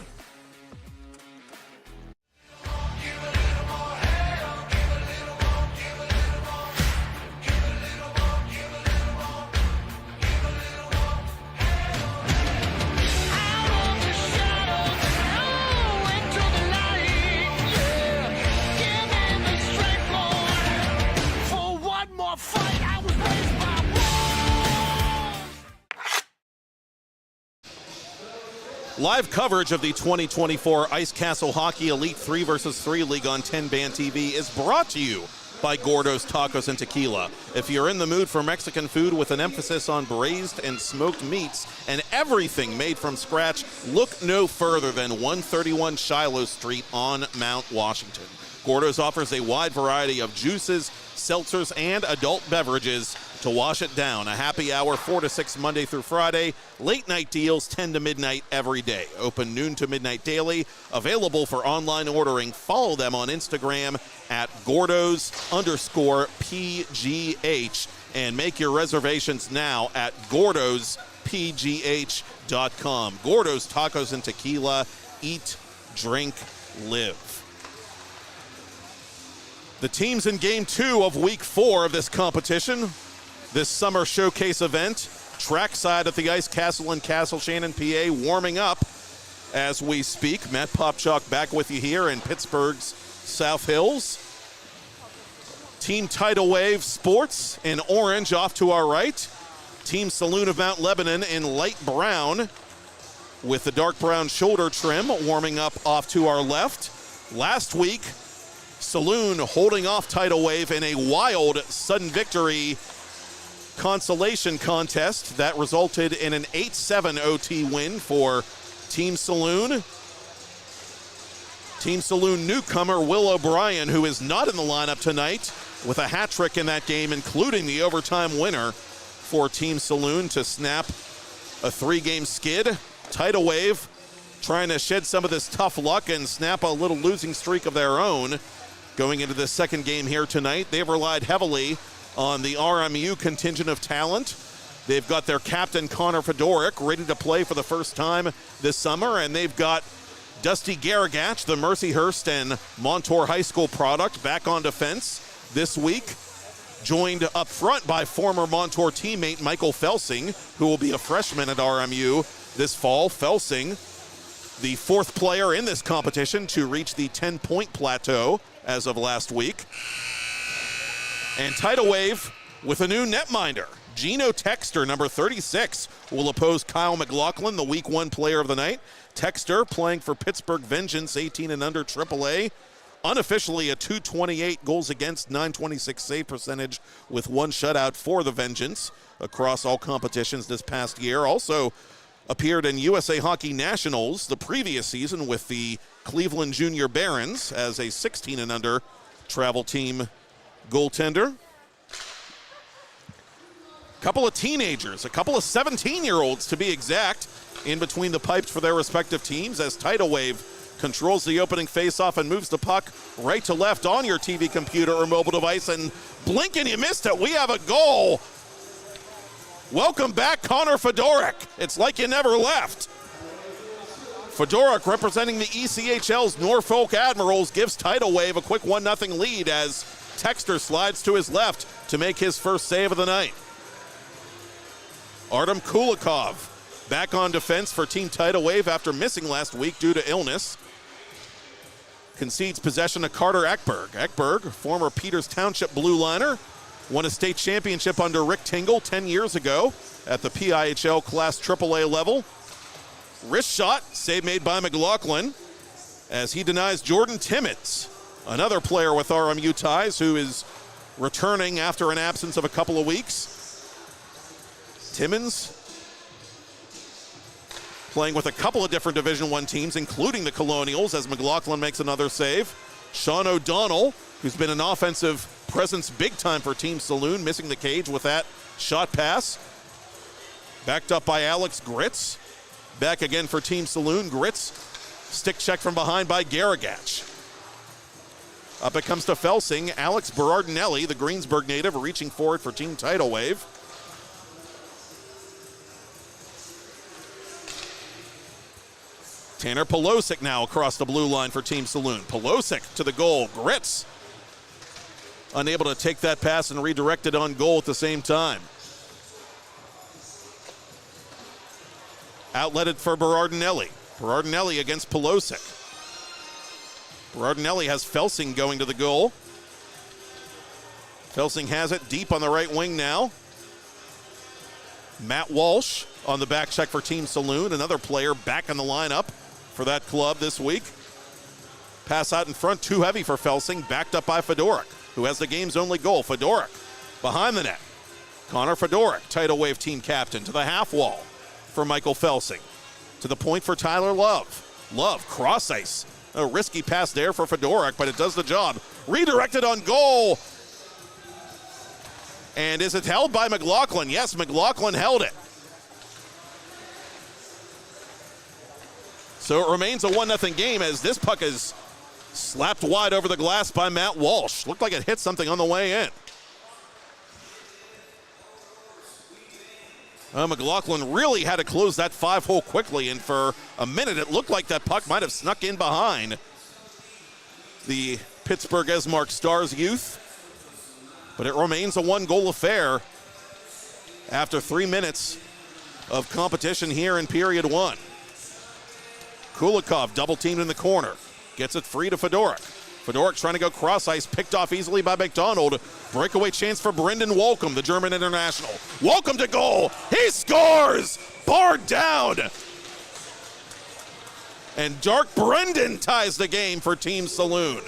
Live coverage of the 2024 Ice Castle Hockey Elite 3-versus-3 League on 10-band TV is brought to you by Gordo's Tacos and Tequila. If you're in the mood for Mexican food with an emphasis on braised and smoked meats and everything made from scratch, look no further than 131 Shiloh Street on Mount Washington. Gordo's offers a wide variety of juices, seltzers, and adult beverages to wash it down. A happy hour 4 to 6 Monday through Friday. Late night deals 10 to midnight every day. Open noon to midnight daily. Available for online ordering. Follow them on Instagram at Gordos_PGH and make your reservations now at GordosPGH.com. Gordo's Tacos and Tequila. Eat, drink, live. The teams in Game 2 of Week 4 of this competition, this summer showcase event, trackside at the Ice Castle in Castle Shannon, PA, warming up as we speak. Matt Popchock back with you here in Pittsburgh's South Hills. Team Tidal Wave Sports in orange off to our right. Team Saloon of Mount Lebanon in light brown with the dark brown shoulder trim warming up off to our left. Last week, Saloon holding off Tidal Wave in a wild sudden victory consolation contest that resulted in an 8-7 OT win for Team Saloon. Team Saloon newcomer Will O'Brien, who is not in the lineup tonight, with a hat trick in that game, including the overtime winner for Team Saloon to snap a 3-game skid. Tidal Wave trying to shed some of this tough luck and snap a little losing streak of their own going into the second game here tonight. They've relied heavily on the RMU contingent of talent. They've got their captain Connor Fedoric ready to play for the first time this summer, and they've got Dusty Garagach, the Mercyhurst and Montour High School product, back on defense this week, joined up front by former Montour teammate Michael Felsing, who will be a freshman at RMU this fall. Felsing, the 4th player in this competition to reach the 10-point plateau as of last week. And Tidal Wave with a new netminder. Gino Texter, number 36, will oppose Kyle McLaughlin, the Week 1 player of the night. Texter playing for Pittsburgh Vengeance, 18 and under AAA. Unofficially a .228 goals against, .926 save percentage with 1 shutout for the Vengeance across all competitions this past year. Also appeared in USA Hockey Nationals the previous season with the Cleveland Junior Barons as a 16 and under travel team goaltender. Couple of teenagers, a couple of 17-year-olds to be exact, in between the pipes for their respective teams as Tidal Wave controls the opening faceoff and moves the puck right to left on your TV computer or mobile device, and blink and you missed it. We have a goal. Welcome back, Connor Fedoric. It's like you never left. Fedoric, representing the ECHL's Norfolk Admirals, gives Tidal Wave a quick 1-0 lead as Texter slides to his left to make his first save of the night. Artem Kulikov back on defense for Team Tidal Wave after missing last week due to illness. Concedes possession to Carter Ekberg. Ekberg, former Peters Township blue liner, won a state championship under Rick Tingle 10 years ago at the PIHL Class AAA level. Wrist shot, save made by McLaughlin as he denies Jordan Timmons, another player with RMU ties who is returning after an absence of a couple of weeks. Timmons playing with a couple of different Division I teams, including the Colonials, as McLaughlin makes another save. Sean O'Donnell, who's been an offensive presence big time for Team Saloon, missing the cage with that shot pass. Backed up by Alex Gritz. Back again for Team Saloon. Gritz, stick check from behind by Garagach. Up it comes to Felsing. Alex Berardinelli, the Greensburg native, reaching forward for Team Tidal Wave. Tanner Pelosic now across the blue line for Team Saloon. Pelosic to the goal. Gritz unable to take that pass and redirect it on goal at the same time. Outletted for Berardinelli. Berardinelli against Pelosic. Berardinelli has Felsing going to the goal. Felsing has it deep on the right wing now. Matt Walsh on the back check for Team Saloon, another player back in the lineup for that club this week. Pass out in front, too heavy for Felsing, backed up by Fedoric, who has the game's only goal. Fedoric behind the net. Connor Fedoric, Tidal Wave team captain, to the half wall for Michael Felsing. To the point for Tyler Love. Love, cross ice. A risky pass there for Fedoric, but it does the job. Redirected on goal. And is it held by McLaughlin? Yes, McLaughlin held it. So it remains a 1-0 game as this puck is slapped wide over the glass by Matt Walsh. Looked like it hit something on the way in. McLaughlin really had to close that 5-hole quickly, and for a minute it looked like that puck might have snuck in behind the Pittsburgh Esmark Stars youth. But it remains a 1-goal affair after 3 minutes of competition here in period 1. Kulikov double teamed in the corner. Gets it free to Fedoric. Fedoric trying to go cross ice, picked off easily by McDonald. Breakaway chance for Brendan Wolcombe, the German international. Wolcombe to goal. He scores! Barred down. And Dark Brendan ties the game for Team Saloon.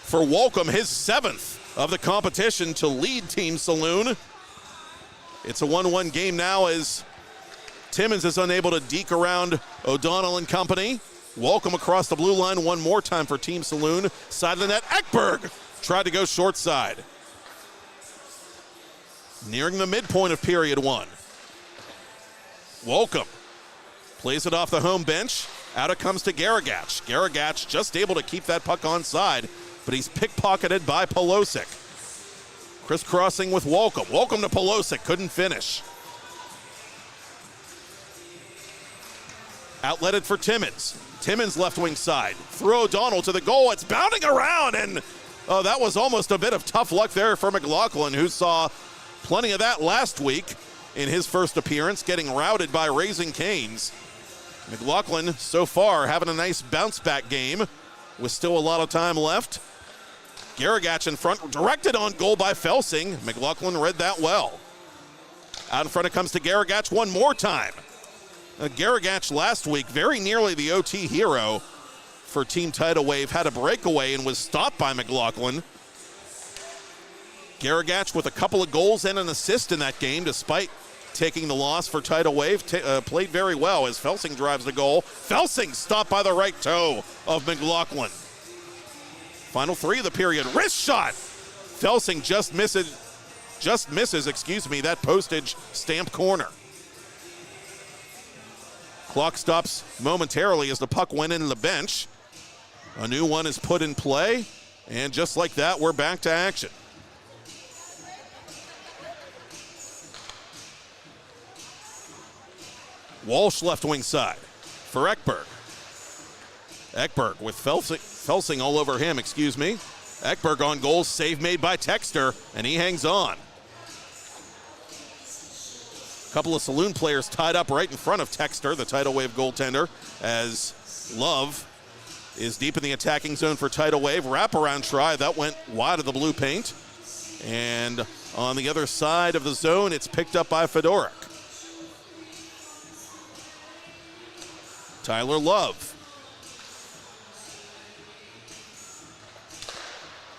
for Welcome, his 7th of the competition to lead Team Saloon. It's a 1-1 game now as Timmons is unable to deke around O'Donnell and company. Welcome across the blue line one more time for Team Saloon. Side of the net, Ekberg tried to go short side. Nearing the midpoint of period 1. Welcome plays it off the home bench. Out it comes to Garagach. Garagach just able to keep that puck onside, but he's pickpocketed by Polosic. Crisscrossing with Welcome. Welcome to Polosic, couldn't finish. Outletted for Timmons. Timmons left wing side. Throw O'Donnell to the goal. It's bounding around, and that was almost a bit of tough luck there for McLaughlin, who saw plenty of that last week in his first appearance, getting routed by Raising Canes. McLaughlin so far having a nice bounce back game with still a lot of time left. Garagach in front, directed on goal by Felsing. McLaughlin read that well. Out in front it comes to Garagach one more time. Garagach last week, very nearly the OT hero for Team Tidal Wave, had a breakaway and was stopped by McLaughlin. Garagach with a couple of goals and an assist in that game, despite taking the loss for Tidal Wave, played very well as Felsing drives the goal. Felsing stopped by the right toe of McLaughlin. Final 3 of the period, wrist shot. Felsing just misses that postage stamp corner. Clock stops momentarily as the puck went into the bench. A new one is put in play, and just like that, we're back to action. Walsh left wing side for Ekberg. Ekberg with Felsing all over him, Ekberg on goal, save made by Texter, and he hangs on. A couple of Saloon players tied up right in front of Texter, the Tidal Wave goaltender, as Love is deep in the attacking zone for Tidal Wave. Wraparound try, that went wide of the blue paint. And on the other side of the zone, it's picked up by Fedoruk. Tyler Love.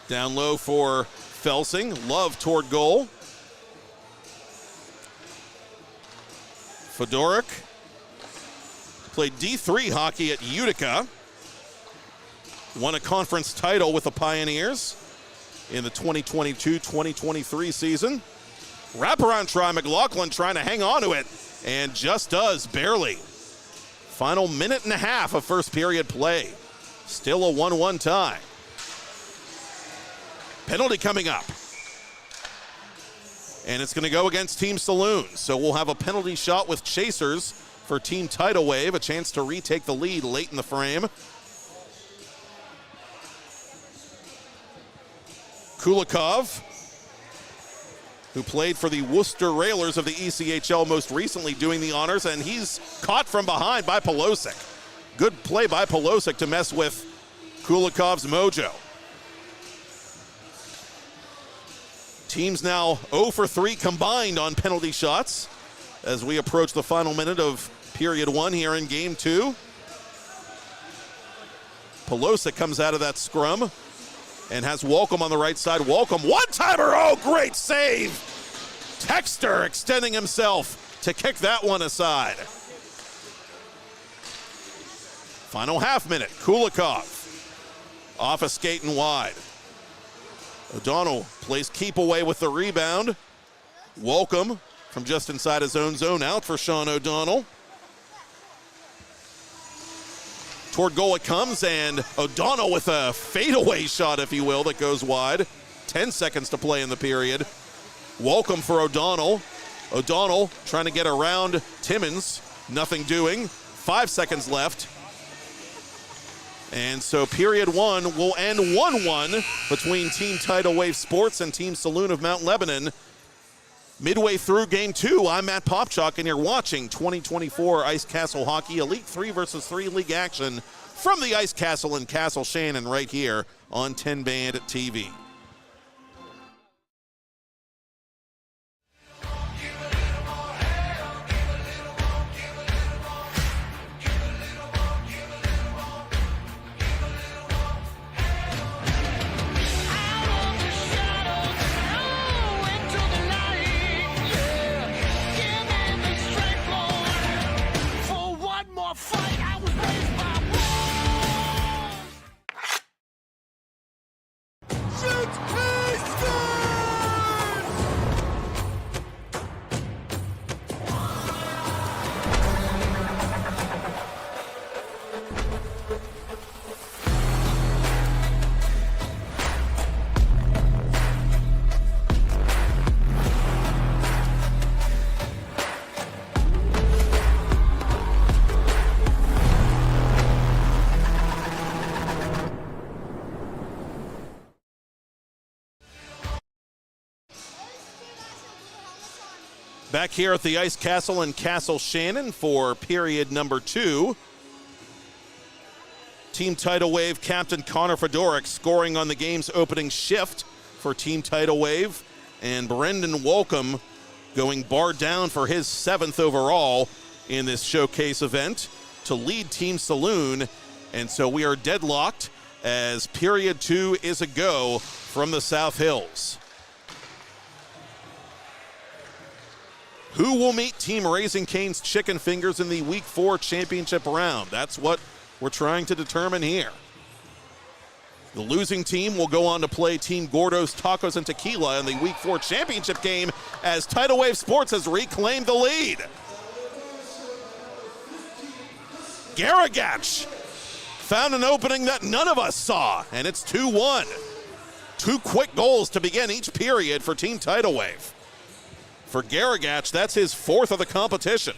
Down low for Felsing. Love toward goal. Fedoruk played D3 hockey at Utica. Won a conference title with the Pioneers in the 2022-2023 season. Wraparound try, McLaughlin trying to hang on to it, and just does, barely. Final minute and a half of first period play. Still a 1-1 tie. Penalty coming up. And it's going to go against Team Saloon. So we'll have a penalty shot with chasers for Team Tidal Wave, a chance to retake the lead late in the frame. Kulikov, who played for the Worcester Railers of the ECHL most recently, doing the honors, and he's caught from behind by Polosic. Good play by Polosic to mess with Kulikov's mojo. Teams now 0 for 3 combined on penalty shots as we approach the final minute of period 1 here in game 2. Polosic comes out of that scrum and has Welcome on the right side. Welcome, one-timer, oh, great save! Texter extending himself to kick that one aside. Final half minute, Kulikov off a skate and wide. O'Donnell plays keep away with the rebound. Welcome from just inside his own zone out for Sean O'Donnell. Toward goal it comes, and O'Donnell with a fadeaway shot, if you will, that goes wide. 10 seconds to play in the period. Welcome for O'Donnell. O'Donnell trying to get around Timmons. Nothing doing. 5 seconds left. And so period 1 will end 1-1 between Team Tidal Wave Sports and Team Saloon of Mount Lebanon. Midway through game 2, I'm Matt Popchock, and you're watching 2024 Ice Castle Hockey Elite 3 vs 3 League action from the Ice Castle in Castle Shannon right here on 10bandTV. Back here at the Ice Castle in Castle Shannon for period number 2. Team Tidal Wave captain Connor Fedoruk scoring on the game's opening shift for Team Tidal Wave. And Brendan Wolcomb going bar down for his 7th overall in this showcase event to lead Team Saloon. And so we are deadlocked as period 2 is a go from the South Hills. Who will meet Team Raising Cane's Chicken Fingers in the Week 4 championship round? That's what we're trying to determine here. The losing team will go on to play Team Gordo's Tacos and Tequila in the Week 4 championship game as Tidal Wave Sports has reclaimed the lead. Garagach found an opening that none of us saw, and it's 2-1. 2 quick goals to begin each period for Team Tidal Wave. For Garagach, that's his 4th of the competition.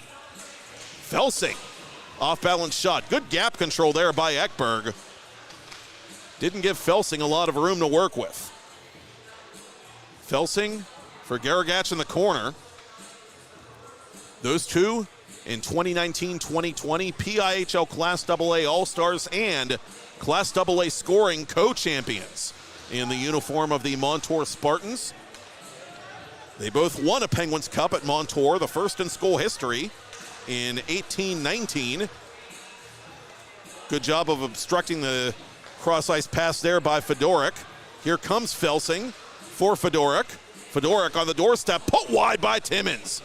Felsing, off-balance shot. Good gap control there by Ekberg. Didn't give Felsing a lot of room to work with. Felsing for Garagach in the corner. Those two in 2019-2020 PIHL Class AA All-Stars and Class AA scoring co-champions in the uniform of the Montour Spartans. They both won a Penguins Cup at Montour, the first in school history in 18-19. Good job of obstructing the cross-ice pass there by Fedoruk. Here comes Felsing for Fedoruk. Fedoruk on the doorstep, put wide by Timmins.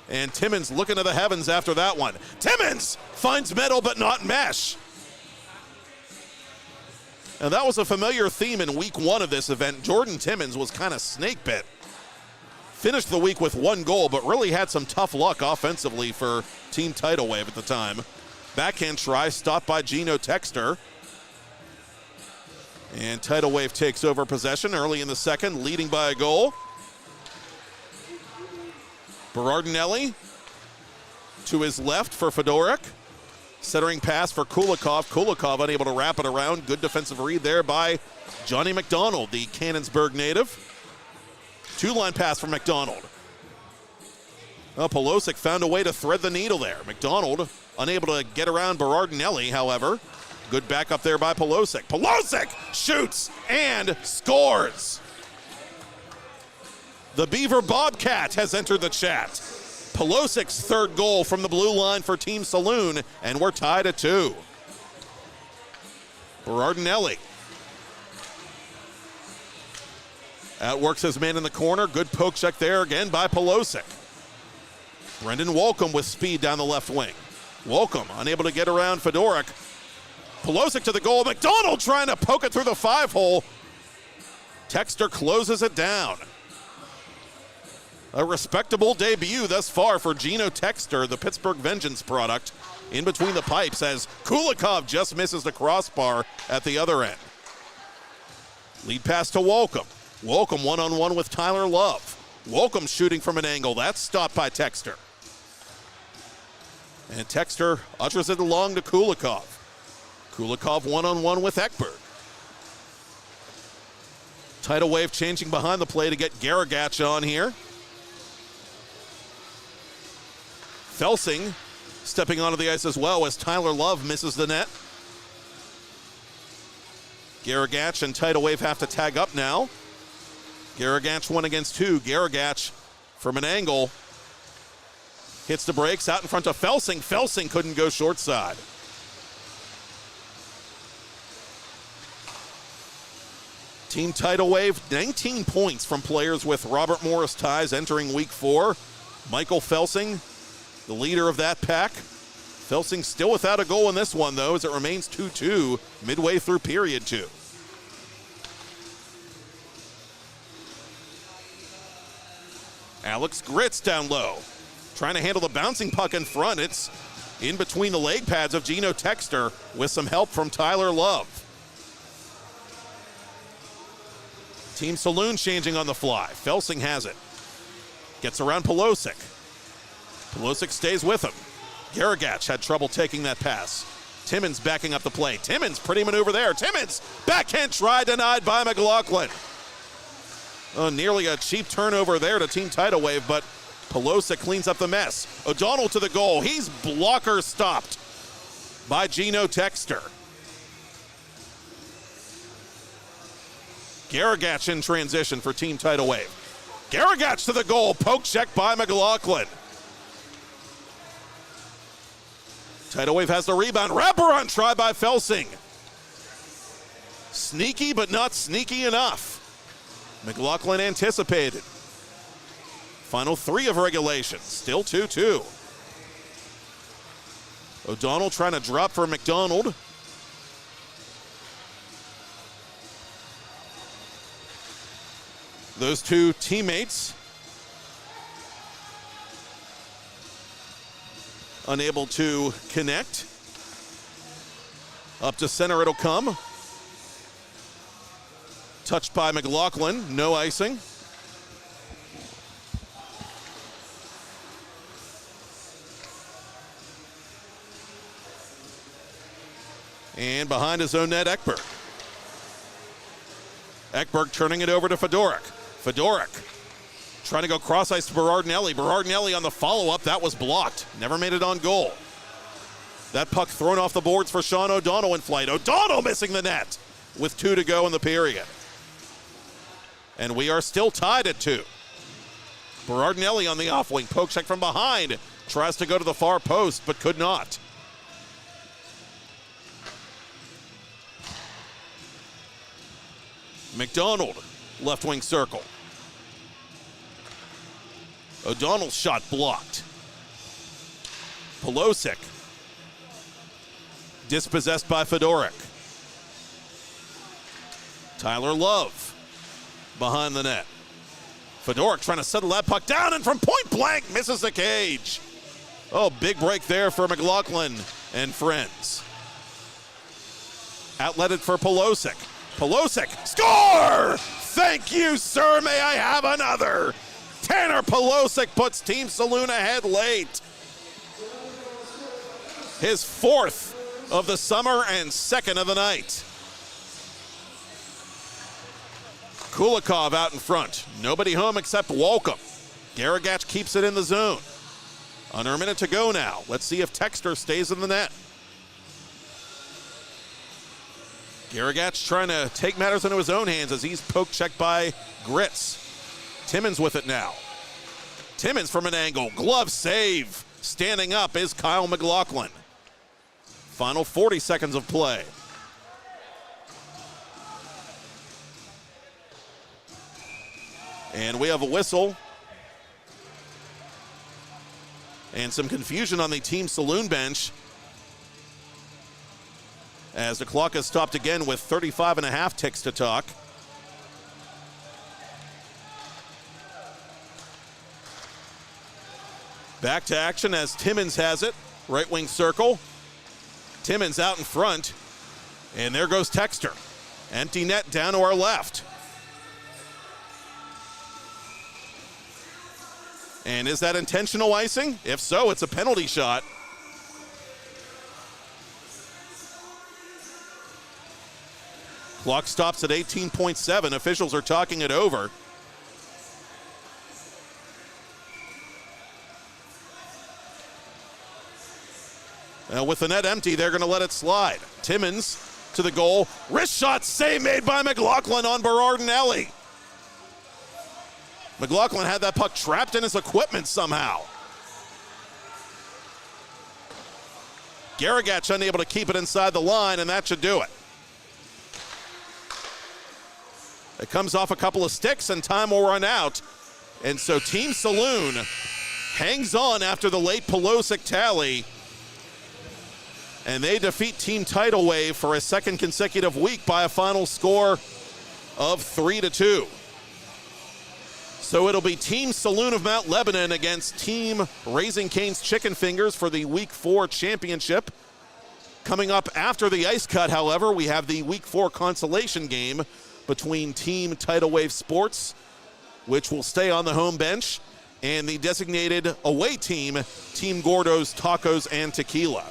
And Timmins looking to the heavens after that one. Timmins finds metal but not mesh. And that was a familiar theme in week 1 of this event. Jordan Timmins was kind of snake bit. Finished the week with 1 goal, but really had some tough luck offensively for Team Tidal Wave at the time. Backhand try stopped by Gino Texter. And Tidal Wave takes over possession early in the second, leading by a goal. Berardinelli to his left for Fedoruk. Centering pass for Kulikov. Kulikov unable to wrap it around. Good defensive read there by Johnny McDonald, the Cannonsburg native. 2-line pass from McDonald. Well, Polosic found a way to thread the needle there. McDonald unable to get around Berardinelli, however. Good backup there by Polosic. Polosic shoots and scores. The Beaver Bobcat has entered the chat. Polosic's 3rd goal from the blue line for Team Saloon, and we're tied at 2. Berardinelli outworks his man in the corner. Good poke check there again by Polosic. Brendan Wolcomb with speed down the left wing. Wolcomb unable to get around Fedoruk. Polosic to the goal. McDonald trying to poke it through the 5-hole. Texter closes it down. A respectable debut thus far for Gino Texter, the Pittsburgh Vengeance product, in between the pipes as Kulikov just misses the crossbar at the other end. Lead pass to Wolcomb. Wolcomb one-on-one with Tyler Love. Wolcomb shooting from an angle. That's stopped by Texter. And Texter ushers it along to Kulikov. Kulikov one-on-one with Ekberg. Tidal Wave changing behind the play to get Garagach on here. Felsing stepping onto the ice as well as Tyler Love misses the net. Garagach and Tidal Wave have to tag up now. Garagach 1 against 2. Garagach from an angle hits the brakes out in front of Felsing. Felsing couldn't go short side. Team Tidal Wave, 19 points from players with Robert Morris ties entering week 4. Michael Felsing, the leader of that pack. Felsing still without a goal in this one, though, as it remains 2-2 midway through period 2. Alex Gritz down low, trying to handle the bouncing puck in front. It's in between the leg pads of Gino Texter with some help from Tyler Love. Team Saloon changing on the fly. Felsing has it. Gets around Polosic. Polosic stays with him. Garagach had trouble taking that pass. Timmins backing up the play. Timmins, pretty maneuver there. Timmins, backhand try denied by McLaughlin. Oh, nearly a cheap turnover there to Team Tidal Wave, but Pelosic cleans up the mess. O'Donnell to the goal. He's blocker stopped by Gino Texter. Garagach in transition for Team Tidal Wave. Garagach to the goal. Poke check by McLaughlin. Tidal Wave has the rebound. Wraparound try by Felsing. Sneaky, but not sneaky enough. McLaughlin anticipated. Final 3 of regulation. Still 2-2. O'Donnell trying to drop for McDonald. Those two teammates unable to connect. Up to center it'll come. Touched by McLaughlin, no icing. And behind his own net, Ekberg. Ekberg turning it over to Fedoruk. Fedoruk trying to go cross ice to Berardinelli. Berardinelli on the follow-up, that was blocked. Never made it on goal. That puck thrown off the boards for Sean O'Donnell in flight. O'Donnell missing the net with 2 to go in the period. And we are still tied at 2. Berardinelli on the off wing. Poke check from behind. Tries to go to the far post, but could not. McDonald, left wing circle. O'Donnell's shot blocked. Pelosic, dispossessed by Fedoruk. Tyler Love, behind the net. Fedoruk trying to settle that puck down, and from point blank, misses the cage. Oh, big break there for McLaughlin and friends. Outletted for Pelosic. Pelosic, score! Thank you, sir. May I have another? Tanner Pelosic puts Team Saloon ahead late. His 4th of the summer and 2nd of the night. Kulikov out in front. Nobody home except Walcom. Garagach keeps it in the zone. Under a minute to go now. Let's see if Texter stays in the net. Garagach trying to take matters into his own hands as he's poke checked by Gritz. Timmins with it now. Timmins from an angle. Glove save. Standing up is Kyle McLaughlin. Final 40 seconds of play. And we have a whistle. And some confusion on the Team Saloon bench, as the clock has stopped again with 35 and a half ticks to talk. Back to action as Timmins has it. Right wing circle. Timmins out in front. And there goes Texter. Empty net down to our left. And is that intentional icing? If so, it's a penalty shot. Clock stops at 18.7. Officials are talking it over. With the net empty, they're going to let it slide. Timmins to the goal. Wrist shot save made by McLaughlin on Berardinelli. McLaughlin had that puck trapped in his equipment somehow. Garagach unable to keep it inside the line, and that should do it. It comes off a couple of sticks, and time will run out. And so Team Saloon hangs on after the late Pelosic tally, and they defeat Team Tidal Wave for a 2nd consecutive week by a final score of 3-2. So it'll be Team Saloon of Mount Lebanon against Team Raising Cane's Chicken Fingers for the Week 4 championship. Coming up after the ice cut, however, we have the Week 4 consolation game between Team Tidal Wave Sports, which will stay on the home bench, and the designated away team, Team Gordo's Tacos and Tequila.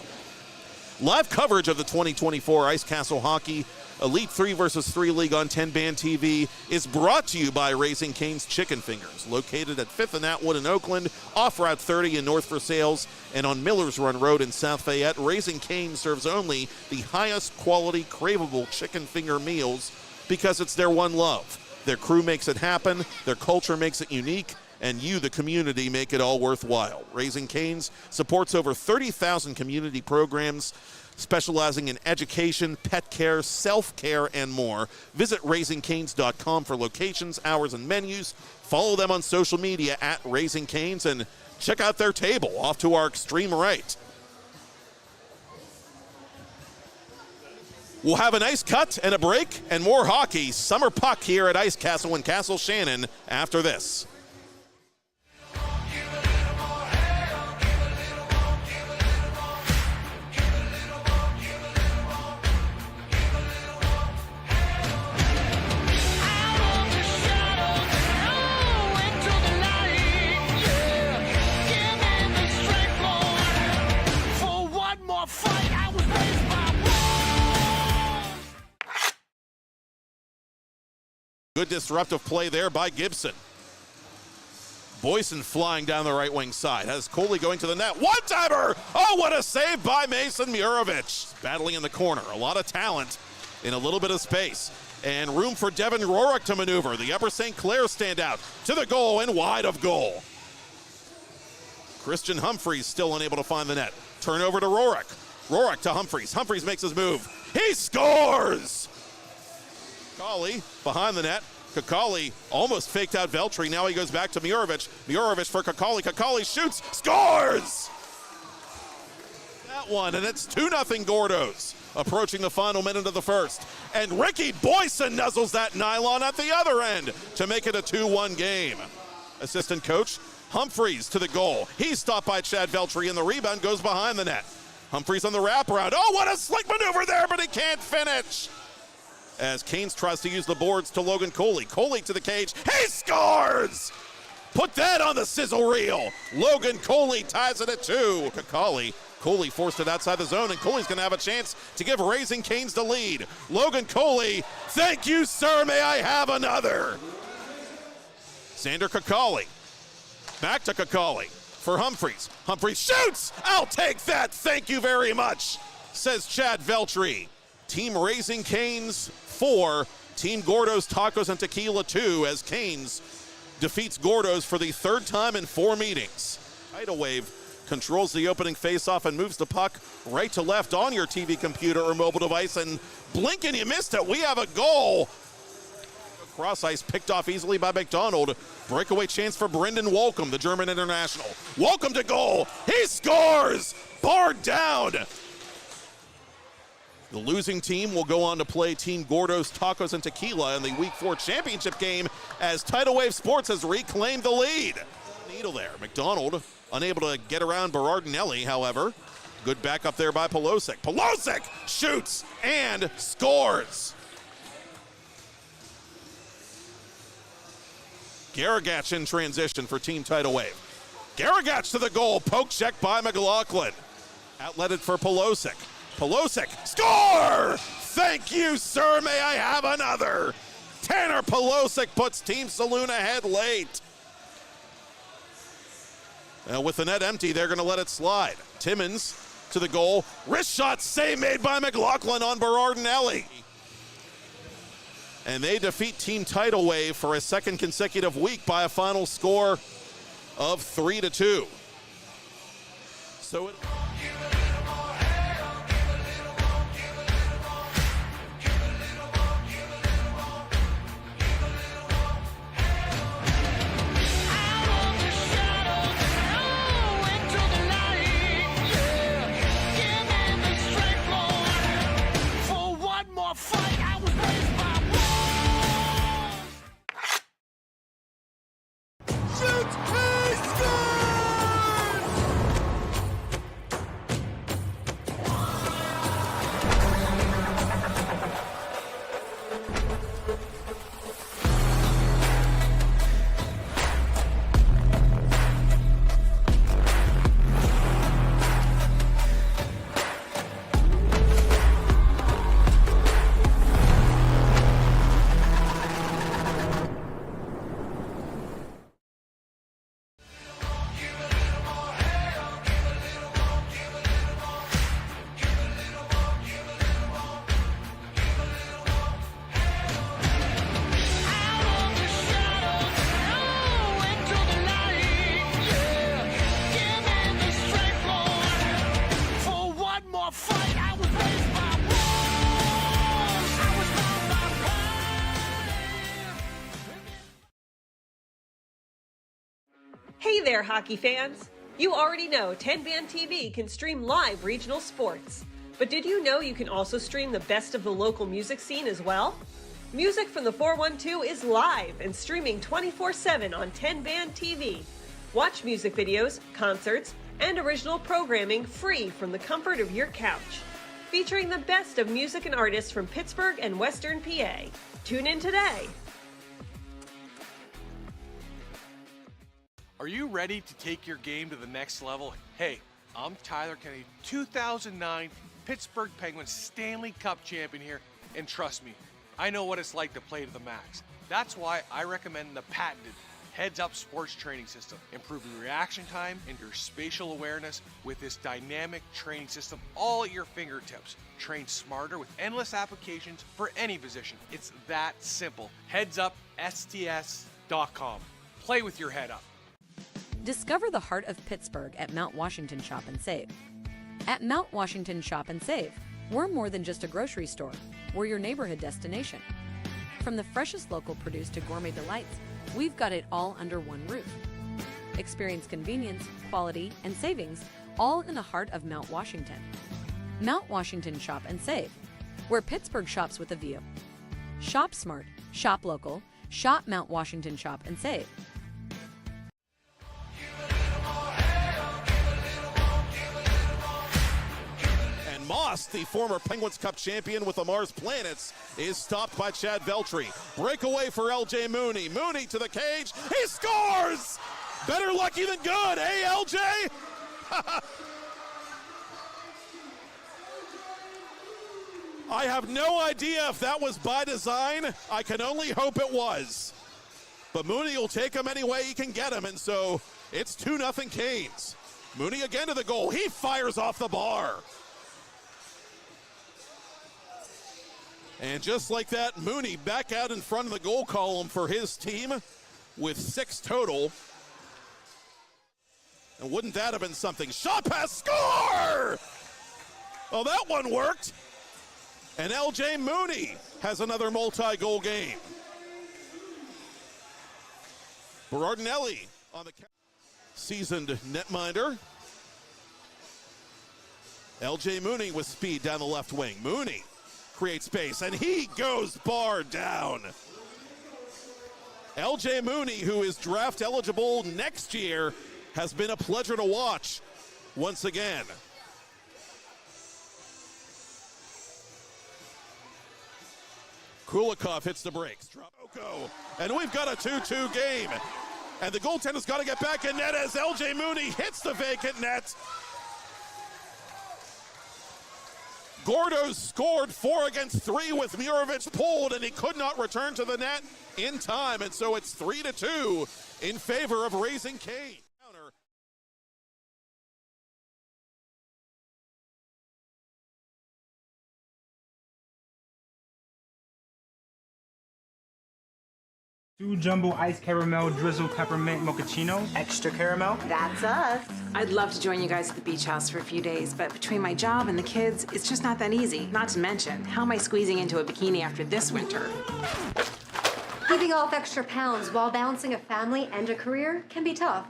Live coverage of the 2024 Ice Castle Hockey Elite 3 vs. 3 League on 10band TV is brought to you by Raising Cane's Chicken Fingers, located at 5th and Atwood in Oakland, off Route 30 in North Versailles, and on Millers Run Road in South Fayette. Raising Cane serves only the highest quality, craveable chicken finger meals because it's their one love. Their crew makes it happen, their culture makes it unique, and you, the community, make it all worthwhile. Raising Cane's supports over 30,000 community programs specializing in education, pet care, self-care, and more. Visit RaisingCanes.com for locations, hours, and menus. Follow them on social media at Raising Canes and check out their table off to our extreme right. We'll have a nice cut and a break and more hockey. Summer puck here at Ice Castle in Castle Shannon after this. Good disruptive play there by Gibson. Boyson flying down the right wing side. Has Coley going to the net. One-timer! Oh, what a save by Mason Murovich. Battling in the corner. A lot of talent in a little bit of space. And room for Devin Rorick to maneuver. The Upper St. Clair standout to the goal and wide of goal. Christian Humphreys still unable to find the net. Turnover to Rorick. Rorick to Humphreys. Humphreys makes his move. He scores! Kakali behind the net. Kakali almost faked out Veltri. Now he goes back to Murovich. Murovich for Kakali. Kakali shoots, scores! That one, and it's 2-0 Gordos. Approaching the final minute of the first. And Ricky Boyson nuzzles that nylon at the other end to make it a 2-1 game. Assistant coach Humphreys to the goal. He's stopped by Chad Veltri, and the rebound goes behind the net. Humphreys on the wraparound. Oh, what a slick maneuver there, but he can't finish. As Canes tries to use the boards to Logan Coley. Coley to the cage. He scores! Put that on the sizzle reel. Logan Coley ties it at 2. Kakali. Coley forced it outside the zone, and Coley's going to have a chance to give Raising Canes the lead. Logan Coley, thank you, sir. May I have another? Xander Kakali. Back to Kakali for Humphreys. Humphreys shoots! I'll take that. Thank you very much, says Chad Veltri. Team Raising Canes 4, Team Gordos Tacos and Tequila 2, as Canes defeats Gordos for the third time in 4 meetings. Tidal Wave controls the opening faceoff and moves the puck right to left on your TV computer or mobile device, and blink and you missed it. We have a goal. Cross ice picked off easily by McDonald. Breakaway chance for Brendan Wolcombe, the German international. Wolcombe to goal. He scores! Barred down. The losing team will go on to play Team Gordos Tacos and Tequila in the Week 4 championship game as Tidal Wave Sports has reclaimed the lead. Needle there. McDonald unable to get around Berardinelli, however. Good backup there by Pelosic. Pelosic shoots and scores. Garagach in transition for Team Tidal Wave. Garagach to the goal. Poke check by McLaughlin. Outletted for Pelosic. Pelosic, score! Thank you, sir. May I have another? Tanner Pelosic puts Team Saloon ahead late. With the net empty, they're going to let it slide. Timmons to the goal. Wrist shot save made by McLaughlin on Berardinelli. And they defeat Team Tidal Wave for a second consecutive week by a final score of 3-2. So it... there, hockey fans! You already know TenbandTV can stream live regional sports. But did you know you can also stream the best of the local music scene as well? Music from the 412 is live and streaming 24/7 on TenbandTV. Watch music videos, concerts, and original programming free from the comfort of your couch. Featuring the best of music and artists from Pittsburgh and Western PA. Tune in today. Are you ready to take your game to the next level? Hey, I'm Tyler Kennedy, 2009 Pittsburgh Penguins Stanley Cup champion here, and trust me, I know what it's like to play to the max. That's why I recommend the patented Heads Up Sports Training System, improving reaction time and your spatial awareness with this dynamic training system all at your fingertips. Train smarter with endless applications for any position. It's that simple. HeadsUpSTS.com. Play with your head up. Discover the heart of Pittsburgh at Mount Washington Shop and Save. At Mount Washington Shop and Save, we're more than just a grocery store. We're your neighborhood destination. From the freshest local produce to gourmet delights, we've got it all under one roof. Experience convenience, quality, and savings, all in the heart of Mount Washington. Mount Washington Shop and Save, where Pittsburgh shops with a view. Shop smart, shop local, shop Mount Washington Shop and Save. Moss, the former Penguins Cup champion with the Mars Planets, is stopped by Chad Veltri. Breakaway for LJ Mooney. Mooney to the cage. He scores! Better lucky than good, hey LJ? I have no idea if that was by design. I can only hope it was. But Mooney will take him any way he can get him, and so it's 2-0 Canes. Mooney again to the goal. He fires off the bar. And just like that, Mooney back out in front of the goal column for his team with 6 total. And wouldn't that have been something? Shot pass, score! Oh, that one worked. And LJ Mooney has another multi-goal game. Berardinelli on the seasoned netminder. LJ Mooney with speed down the left wing. Mooney creates space, and he goes bar down. LJ Mooney, who is draft eligible next year, has been a pleasure to watch once again. Kulikov hits the brakes. And we've got a 2-2 game. And the goaltender's got to get back in net as LJ Mooney hits the vacant net. Gordo's scored 4 against 3 with Mirovic pulled, and he could not return to the net in time, and so it's 3-2 in favor of Raising Cane. Two jumbo ice caramel drizzle peppermint mochaccino, extra caramel. That's us. I'd love to join you guys at the beach house for a few days, but between my job and the kids, it's just not that easy. Not to mention, how am I squeezing into a bikini after this winter? Keeping off extra pounds while balancing a family and a career can be tough.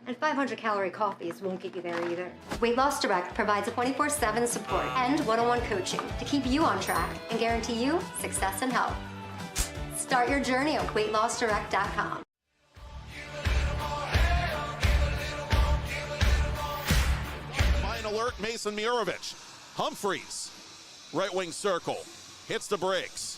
And 500-calorie coffees won't get you there either. Weight Loss Direct provides a 24/7 support and one-on-one coaching to keep you on track and guarantee you success and health. Start your journey at weightlossdirect.com. Fine alert, Mason Mirovic. Humphreys, right wing circle, hits the brakes.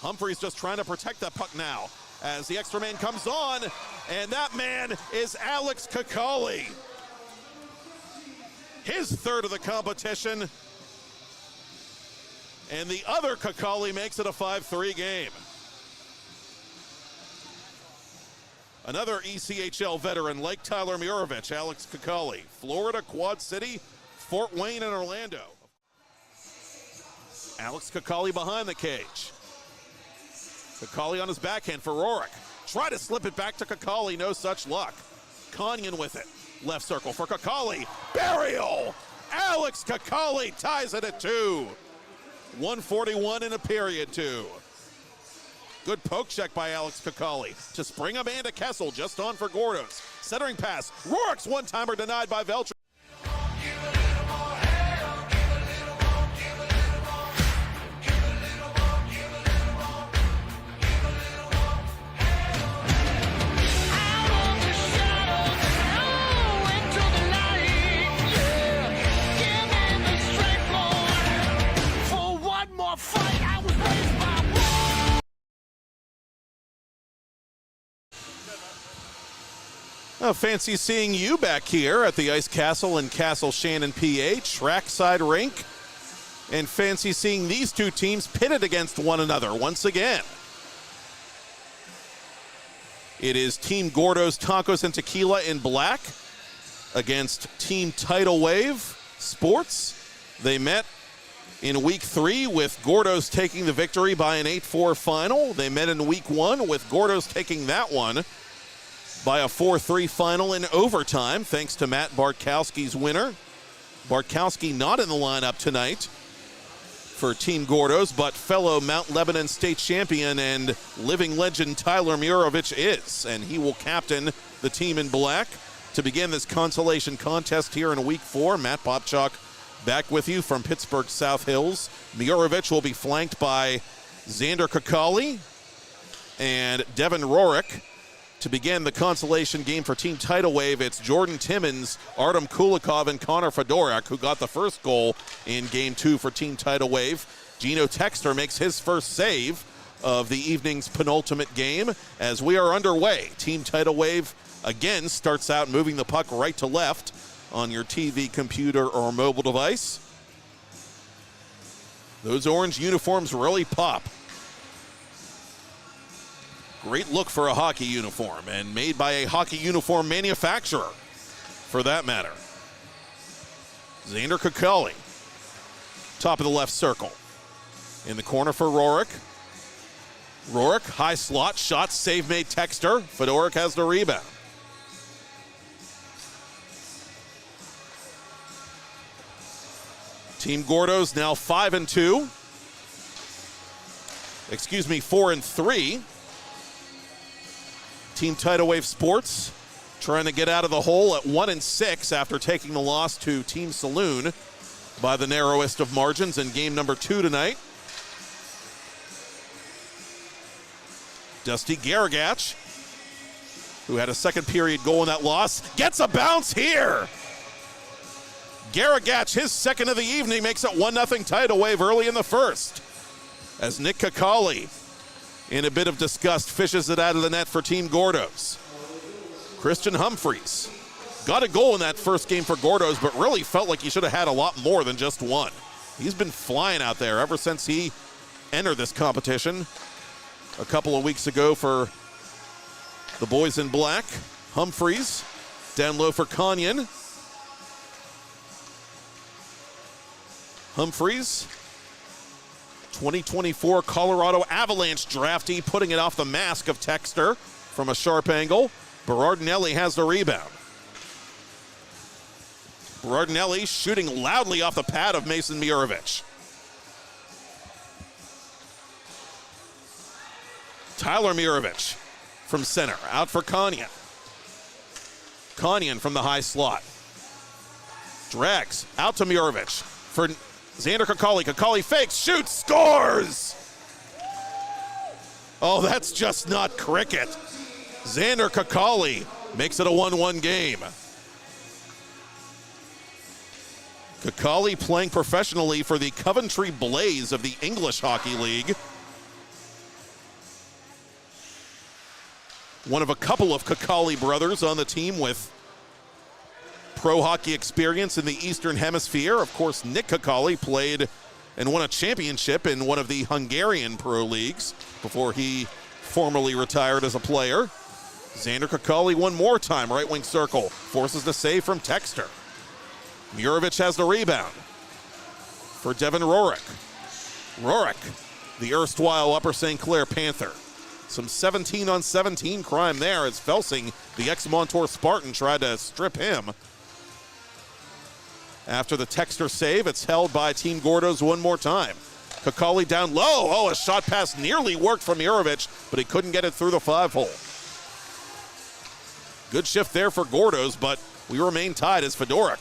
Humphreys just trying to protect that puck now as the extra man comes on, and that man is Alex Kakali. His third of the competition. And the other Kakali makes it a 5-3 game. Another ECHL veteran like Tyler Mirovic, Alex Kakali. Florida, Quad City, Fort Wayne, and Orlando. Alex Kakali behind the cage. Kakali on his backhand for Rorik. Try to slip it back to Kakali, no such luck. Konyan with it. Left circle for Kakali. Burial! Alex Kakali ties it at 2. 1:41 in a period 2. Good poke check by Alex Kakali to spring Amanda Kessel just on for Gordos. Centering pass. Rorick's one-timer denied by Veltri. Oh, fancy seeing you back here at the Ice Castle in Castle Shannon, PA, trackside rink. And fancy seeing these two teams pitted against one another once again. It is Team Gordos Tacos and Tequila in black against Team Tidal Wave Sports. They met in week 3 with Gordos taking the victory by an 8-4 final. They met in week 1 with Gordos taking that one by a 4-3 final in overtime, thanks to Matt Bartkowski's winner. Bartkowski not in the lineup tonight for Team Gordos, but fellow Mount Lebanon state champion and living legend Tyler Murovich is, and he will captain the team in black to begin this consolation contest here in week 4. Matt Popchock back with you from Pittsburgh South Hills. Murovich will be flanked by Xander Kakali and Devin Rorick. To begin the consolation game for Team Tidal Wave, it's Jordan Timmons, Artem Kulikov, and Connor Fedorak who got the first goal in Game 2 for Team Tidal Wave. Gino Texter makes his first save of the evening's penultimate game as we are underway. Team Tidal Wave again starts out moving the puck right to left on your TV, computer, or mobile device. Those orange uniforms really pop. Great look for a hockey uniform, and made by a hockey uniform manufacturer, for that matter. Xander Kakali, top of the left circle. In the corner for Rorick. Rorick, high slot, shot, save made Texter. Fedorak has the rebound. Team Gordos now 5-2. 4-3. Team Tidal Wave Sports trying to get out of the hole at 1-6 after taking the loss to Team Saloon by the narrowest of margins in game number 2 tonight. Dusty Garagach, who had a second period goal in that loss, gets a bounce here. Garagach, his second of the evening, makes it 1-0 Tidal Wave early in the first. As Nick Kakali, in a bit of disgust, fishes it out of the net for Team Gordos. Christian Humphreys got a goal in that first game for Gordos, but really felt like he should have had a lot more than just one. He's been flying out there ever since he entered this competition a couple of weeks ago for the boys in black. Humphreys down low for Kanyan. Humphreys, 2024 Colorado Avalanche draftee, putting it off the mask of Texter from a sharp angle. Berardinelli has the rebound. Berardinelli shooting loudly off the pad of Mason Murovich. Tyler Murovich from center, out for Kanyan. Kanyan from the high slot. Drags out to Murovich for Xander Kakali. Kakali fakes, shoots, scores! Oh, that's just not cricket. Xander Kakali makes it a 1-1 game. Kakali playing professionally for the Coventry Blaze of the English Hockey League. One of a couple of Kakali brothers on the team with pro hockey experience in the Eastern Hemisphere. Of course, Nick Kakali played and won a championship in one of the Hungarian pro leagues before he formally retired as a player. Xander Kakali one more time, right wing circle, forces the save from Texter. Murovich has the rebound for Devin Rorick. Rorick, the erstwhile Upper St. Clair Panther. Some 17-on-17 crime there as Felsing, the ex-Montour Spartan, tried to strip him. After the Texter save, it's held by Team Gordos one more time. Kakali down low. Oh, a shot pass nearly worked from Mirovic, but he couldn't get it through the 5-hole. Good shift there for Gordos, but we remain tied as Fedorik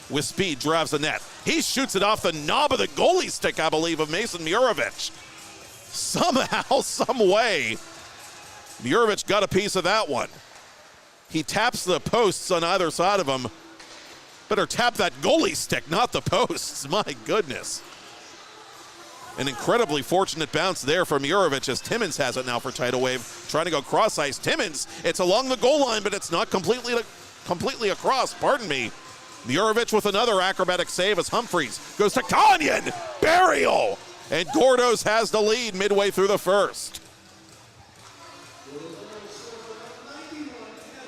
with speed drives the net. He shoots it off the knob of the goalie stick, I believe, of Mason Mirovic. Somehow, some way, Mirovic got a piece of that one. He taps the posts on either side of him. Better tap that goalie stick, not the posts. My goodness. An incredibly fortunate bounce there for Mirovic as Timmins has it now for Tidal Wave. Trying to go cross ice. Timmins, it's along the goal line, but it's not completely across, pardon me. Mirovic with another acrobatic save as Humphreys goes to Kanyan. Burial! And Gordos has the lead midway through the first.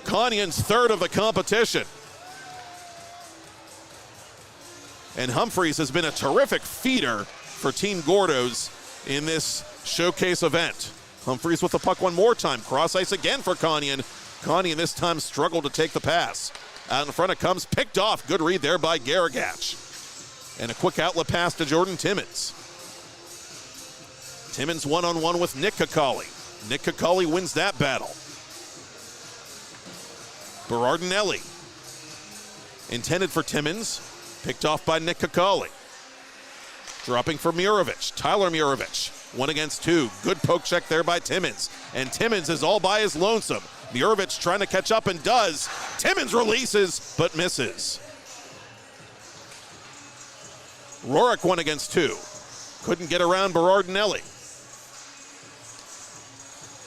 Kanyan's third of the competition. And Humphreys has been a terrific feeder for Team Gordos in this showcase event. Humphreys with the puck one more time. Cross ice again for Kanyan. Kanyan this time struggled to take the pass. Out in front it comes, picked off. Good read there by Garagach. And a quick outlet pass to Jordan Timmins. Timmins one-on-one with Nick Kakali. Nick Kakali wins that battle. Berardinelli intended for Timmins. Picked off by Nick Kakali. Dropping for Mirovic. Tyler Mirovic. 1 against 2. Good poke check there by Timmins. And Timmins is all by his lonesome. Mirovic trying to catch up and does. Timmins releases but misses. Rorik 1 against 2. Couldn't get around Berardinelli.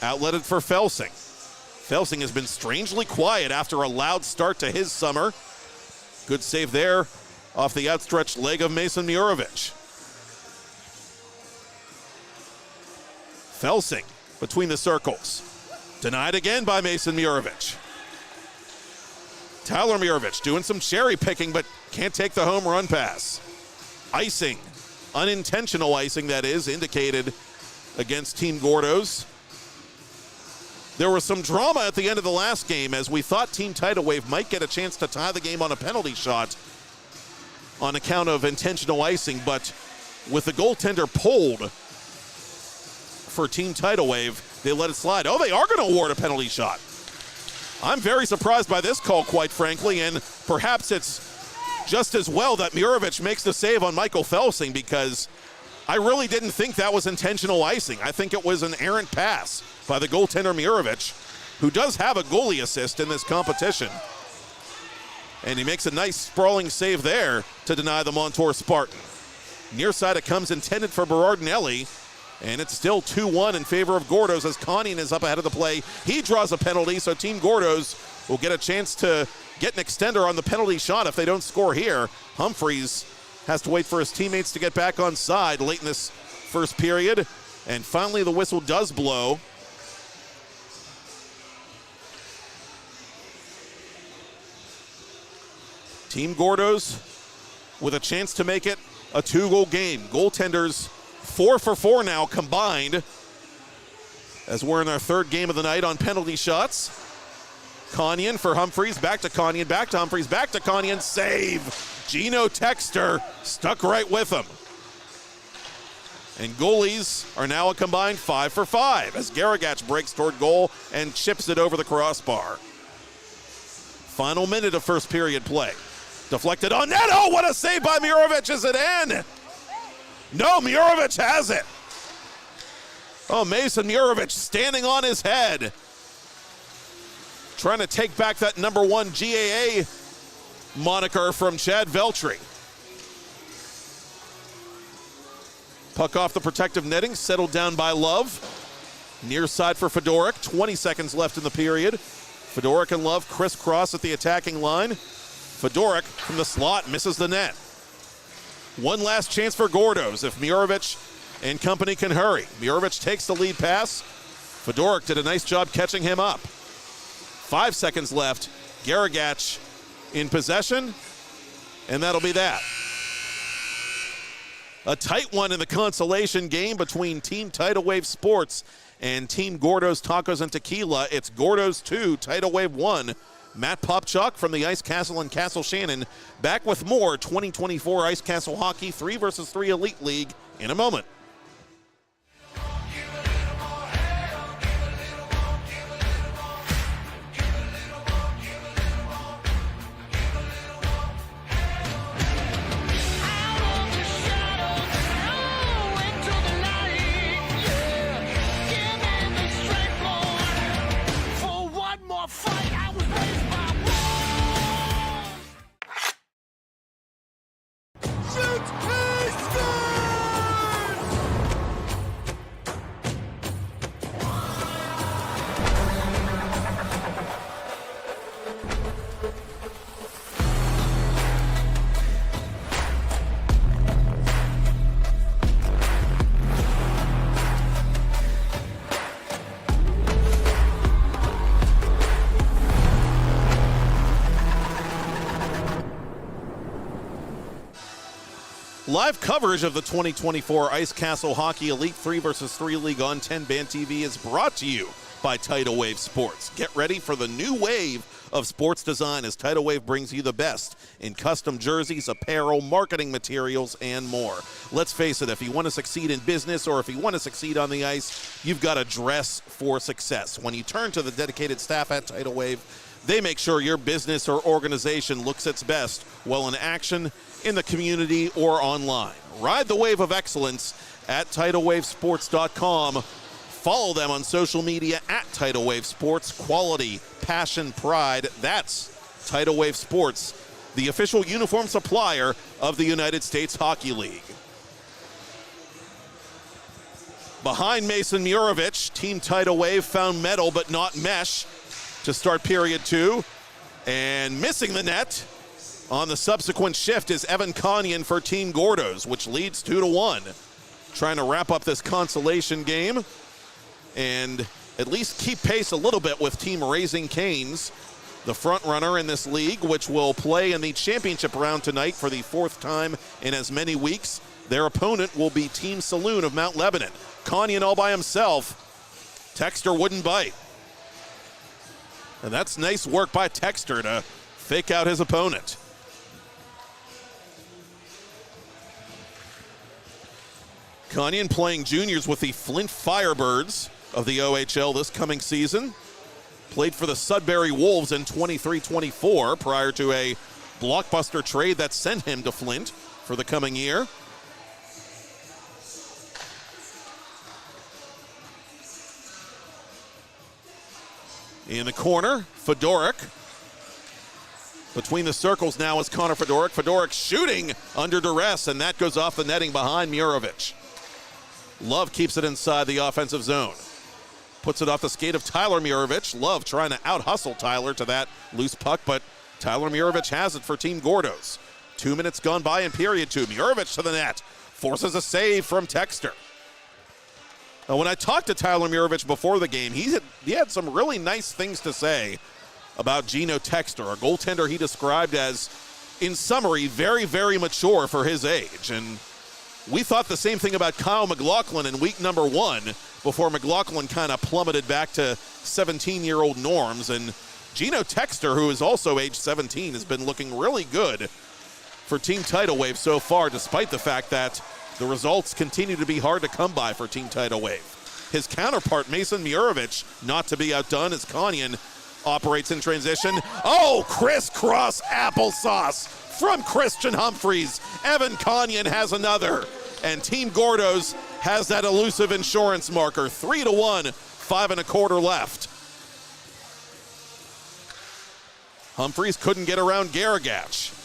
Outletted for Felsing. Felsing has been strangely quiet after a loud start to his summer. Good save there off the outstretched leg of Mason Mirovic. Felsing between the circles. Denied again by Mason Mirovic. Tyler Mirovic doing some cherry picking but can't take the home run pass. Icing, unintentional icing that is, indicated against Team Gordos. There was some drama at the end of the last game as we thought Team Tidal Wave might get a chance to tie the game on a penalty shot on account of intentional icing, but with the goaltender pulled for Team Tidal Wave, they let it slide. Oh, they are going to award a penalty shot. I'm very surprised by this call, quite frankly, and perhaps it's just as well that Mirovic makes the save on Michael Felsing because I really didn't think that was intentional icing. I think it was an errant pass by the goaltender Mirovic, who does have a goalie assist in this competition. And he makes a nice sprawling save there to deny the Montour Spartan. Near side it comes, intended for Berardinelli, and it's still 2-1 in favor of Gordos as Kanyan is up ahead of the play. He draws a penalty, so Team Gordos will get a chance to get an extender on the penalty shot if they don't score here. Humphreys has to wait for his teammates to get back on side late in this first period. And finally the whistle does blow. Team Gordos with a chance to make it a 2-goal game. Goaltenders 4 for 4 now combined as we're in our third game of the night on penalty shots. Kanyan for Humphreys, back to Kanyan, back to Humphreys, back to Kanyan, save! Gino Texter stuck right with him. And goalies are now a combined 5 for 5 as Garagach breaks toward goal and chips it over the crossbar. Final minute of first period play. Deflected on net. Oh, what a save by Mirovic. Is it in? No, Mirovic has it. Oh, Mason Mirovic standing on his head. Trying to take back that number 1 GAA moniker from Chad Veltri. Puck off the protective netting, settled down by Love. Near side for Fedorik, 20 seconds left in the period. Fedorik and Love crisscross at the attacking line. Fedorik from the slot misses the net. One last chance for Gordos if Mirovic and company can hurry. Mirovic takes the lead pass. Fedorik did a nice job catching him up. 5 seconds left. Garagach in possession, and that'll be that. A tight one in the consolation game between Team Tidal Wave Sports and Team Gordos Tacos and Tequila. It's Gordos 2, Tidal Wave 1. Matt Popchock from the Ice Castle in Castle Shannon back with more 2024 Ice Castle Hockey 3 vs. 3 Elite League in a moment. Live coverage of the 2024 Ice Castle Hockey Elite 3 vs. 3 League on TenbandTV is brought to you by Tidal Wave Sports. Get ready for the new wave of sports design as Tidal Wave brings you the best in custom jerseys, apparel, marketing materials, and more. Let's face it, if you want to succeed in business or if you want to succeed on the ice, you've got to dress for success. When you turn to the dedicated staff at Tidal Wave, they make sure your business or organization looks its best while in action, in the community, or online. Ride the wave of excellence at TidalWaveSports.com. Follow them on social media at Tidal Wave Sports. Quality, passion, pride. That's Tidal Wave Sports, the official uniform supplier of the United States Hockey League. Behind Mason Murovich, Team Tidal Wave found metal but not mesh to start period 2. And missing the net on the subsequent shift is Evan Conyon for Team Gordos, which leads 2-1. Trying to wrap up this consolation game and at least keep pace a little bit with Team Raising Canes, the front runner in this league, which will play in the championship round tonight for the 4th time in as many weeks. Their opponent will be Team Saloon of Mount Lebanon. Conyon all by himself. Texter wouldn't bite. And that's nice work by Texter to fake out his opponent. Conyon playing juniors with the Flint Firebirds of the OHL this coming season. Played for the Sudbury Wolves in 23-24 prior to a blockbuster trade that sent him to Flint for the coming year. In the corner, Fedoruk. Between the circles now is Connor Fedoruk. Fedoruk shooting under duress, and that goes off the netting behind Murovich. Love keeps it inside the offensive zone. Puts it off the skate of Tyler Murovich. Love trying to out-hustle Tyler to that loose puck, but Tyler Murovich has it for Team Gordos. 2 minutes gone by in period 2. Murovich to the net. Forces a save from Texter. Now, when I talked to Tyler Murovich before the game, he had some really nice things to say about Gino Texter, a goaltender he described as, in summary, very, very mature for his age. And we thought the same thing about Kyle McLaughlin in week number 1 before McLaughlin kind of plummeted back to 17-year-old norms. And Gino Texter, who is also age 17, has been looking really good for Team Tidal Wave so far, despite the fact that the results continue to be hard to come by for Team Tidal Wave. His counterpart, Mason Murovich, not to be outdone as Conyon operates in transition. Oh, crisscross applesauce from Christian Humphreys. Evan Conyon has another. And Team Gordos has that elusive insurance marker. 3-1, 5 1/4 left. Humphreys couldn't get around Garagach.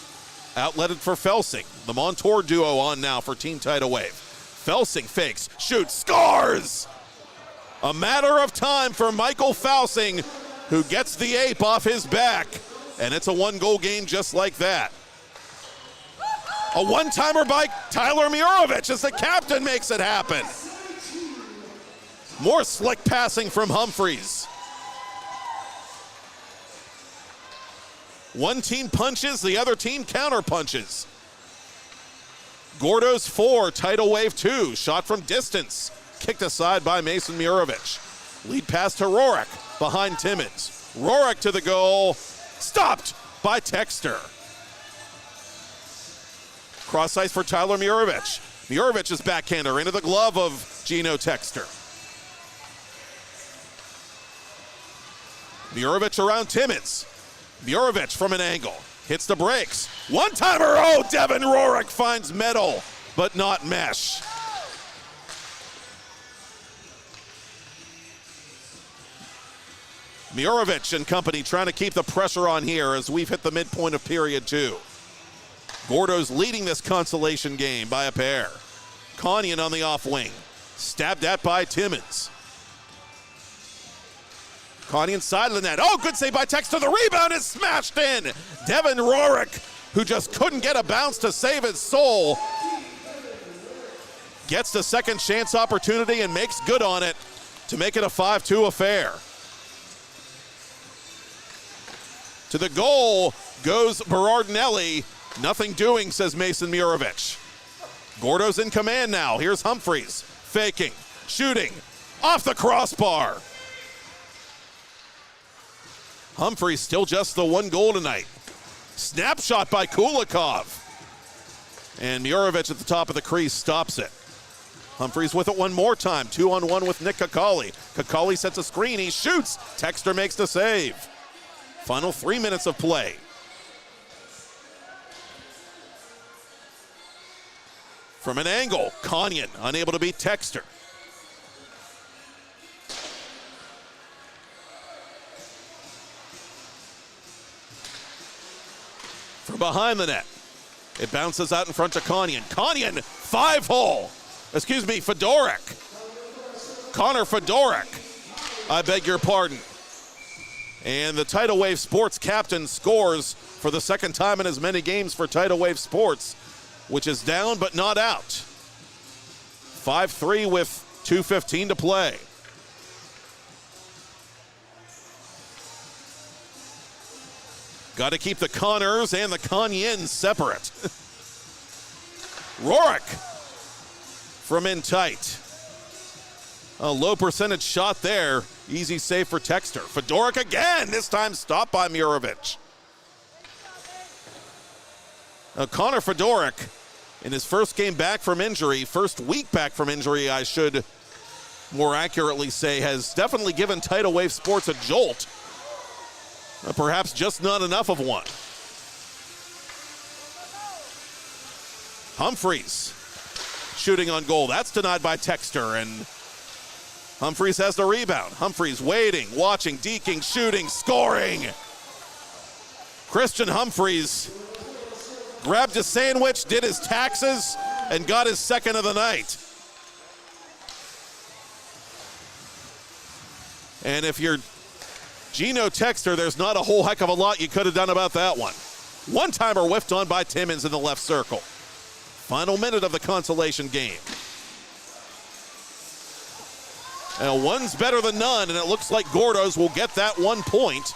Outletted for Felsing. The Montour duo on now for Team Tidal Wave. Felsing fakes, shoots, scores! A matter of time for Michael Felsing, who gets the ape off his back. And it's a 1-goal game just like that. A one-timer by Tyler Murovich as the captain makes it happen. More slick passing from Humphreys. One team punches, the other team counter punches. Gordos 4, Tidal Wave 2. Shot from distance. Kicked aside by Mason Murovich. Lead pass to Rorik behind Timmins. Rorik to the goal. Stopped by Texter. Cross ice for Tyler Murovich. Murovich's backhander into the glove of Gino Texter. Murovich around Timmins. Murovich from an angle. Hits the brakes. One-timer. Oh, Devin Rorik finds metal, but not mesh. Murovich and company trying to keep the pressure on here as we've hit the midpoint of period 2. Gordos leading this consolation game by a pair. Conyon on the off wing. Stabbed at by Timmins. Conyon side of the net. Oh, good save by Texter. The rebound is smashed in. Devin Rorik, who just couldn't get a bounce to save his soul, gets the second chance opportunity and makes good on it to make it a 5-2 affair. To the goal goes Berardinelli. Nothing doing, says Mason Murovich. Gordo's in command now. Here's Humphreys, faking, shooting, off the crossbar. Humphreys still just the one goal tonight. Snapshot by Kulikov. And Murovic at the top of the crease stops it. Humphreys with it one more time. 2-on-1 with Nick Kakali. Kakali sets a screen. He shoots. Texter makes the save. Final 3 minutes of play. From an angle, Konyan unable to beat Texter. From behind the net, it bounces out in front of Konyan. Konyan, 5-hole. Fedorik. Connor Fedorik. I beg your pardon. And the Tidal Wave Sports captain scores for the second time in as many games for Tidal Wave Sports, which is down but not out. 5-3 with 2:15 to play. Got to keep the Connors and the Konyens separate. Rorik from in tight. A low percentage shot there. Easy save for Texter. Fedorik again, this time stopped by Murovic. Now Connor Fedorik, in his first game back from injury, first week back from injury, I should more accurately say, has definitely given Tidal Wave Sports a jolt. Perhaps just not enough of one. Humphreys shooting on goal. That's denied by Texter, and Humphreys has the rebound. Humphreys waiting, watching, deking, shooting, scoring. Christian Humphreys grabbed a sandwich, did his taxes, and got his second of the night. And if you're Gino Texter, there's not a whole heck of a lot you could have done about that one. One-timer whiffed on by Timmins in the left circle. Final minute of the consolation game. And one's better than none, and it looks like Gordo's will get that 1 point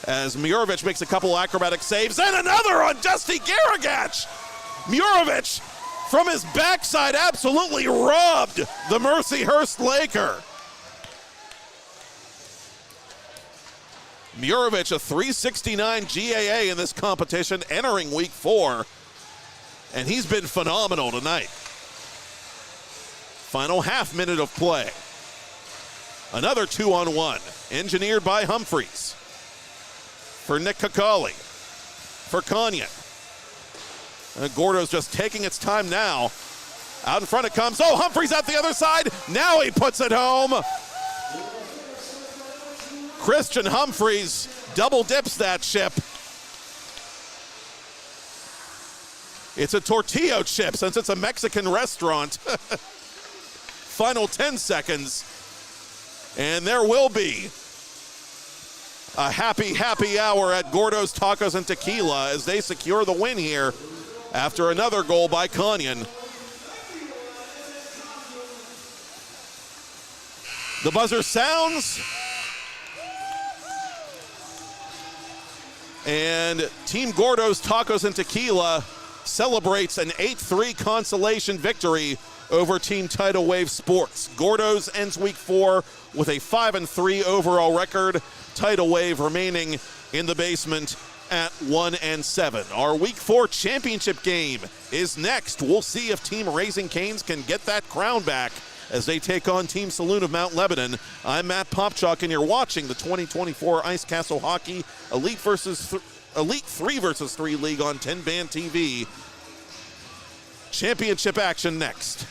as Murovic makes a couple acrobatic saves, and another on Dusty Garagach. Murovic, from his backside, absolutely robbed the Mercyhurst Laker. Murovic, a .369 GAA in this competition, entering week 4, and he's been phenomenal tonight. Final half minute of play. Another 2-on-1, engineered by Humphreys. For Nick Kakali, for Konyan. Gordo's just taking its time now. Out in front it comes. Oh, Humphreys at the other side. Now he puts it home. Christian Humphreys double dips that chip. It's a tortillo chip since it's a Mexican restaurant. Final 10 seconds. And there will be a happy hour at Gordo's Tacos and Tequila as they secure the win here after another goal by Konyan. The buzzer sounds. And Team Gordo's Tacos and Tequila celebrates an 8-3 consolation victory over Team Tidal Wave Sports. Gordo's ends week 4 with a 5-3 overall record. Tidal Wave remaining in the basement at 1-7. Our week 4 championship game is next. We'll see if Team Raising Cane's can get that crown back as they take on Team Saloon of Mount Lebanon. I'm Matt Popchock, and you're watching the 2024 Ice Castle Hockey Elite 3 vs. 3 League on TenbandTV. Championship action next.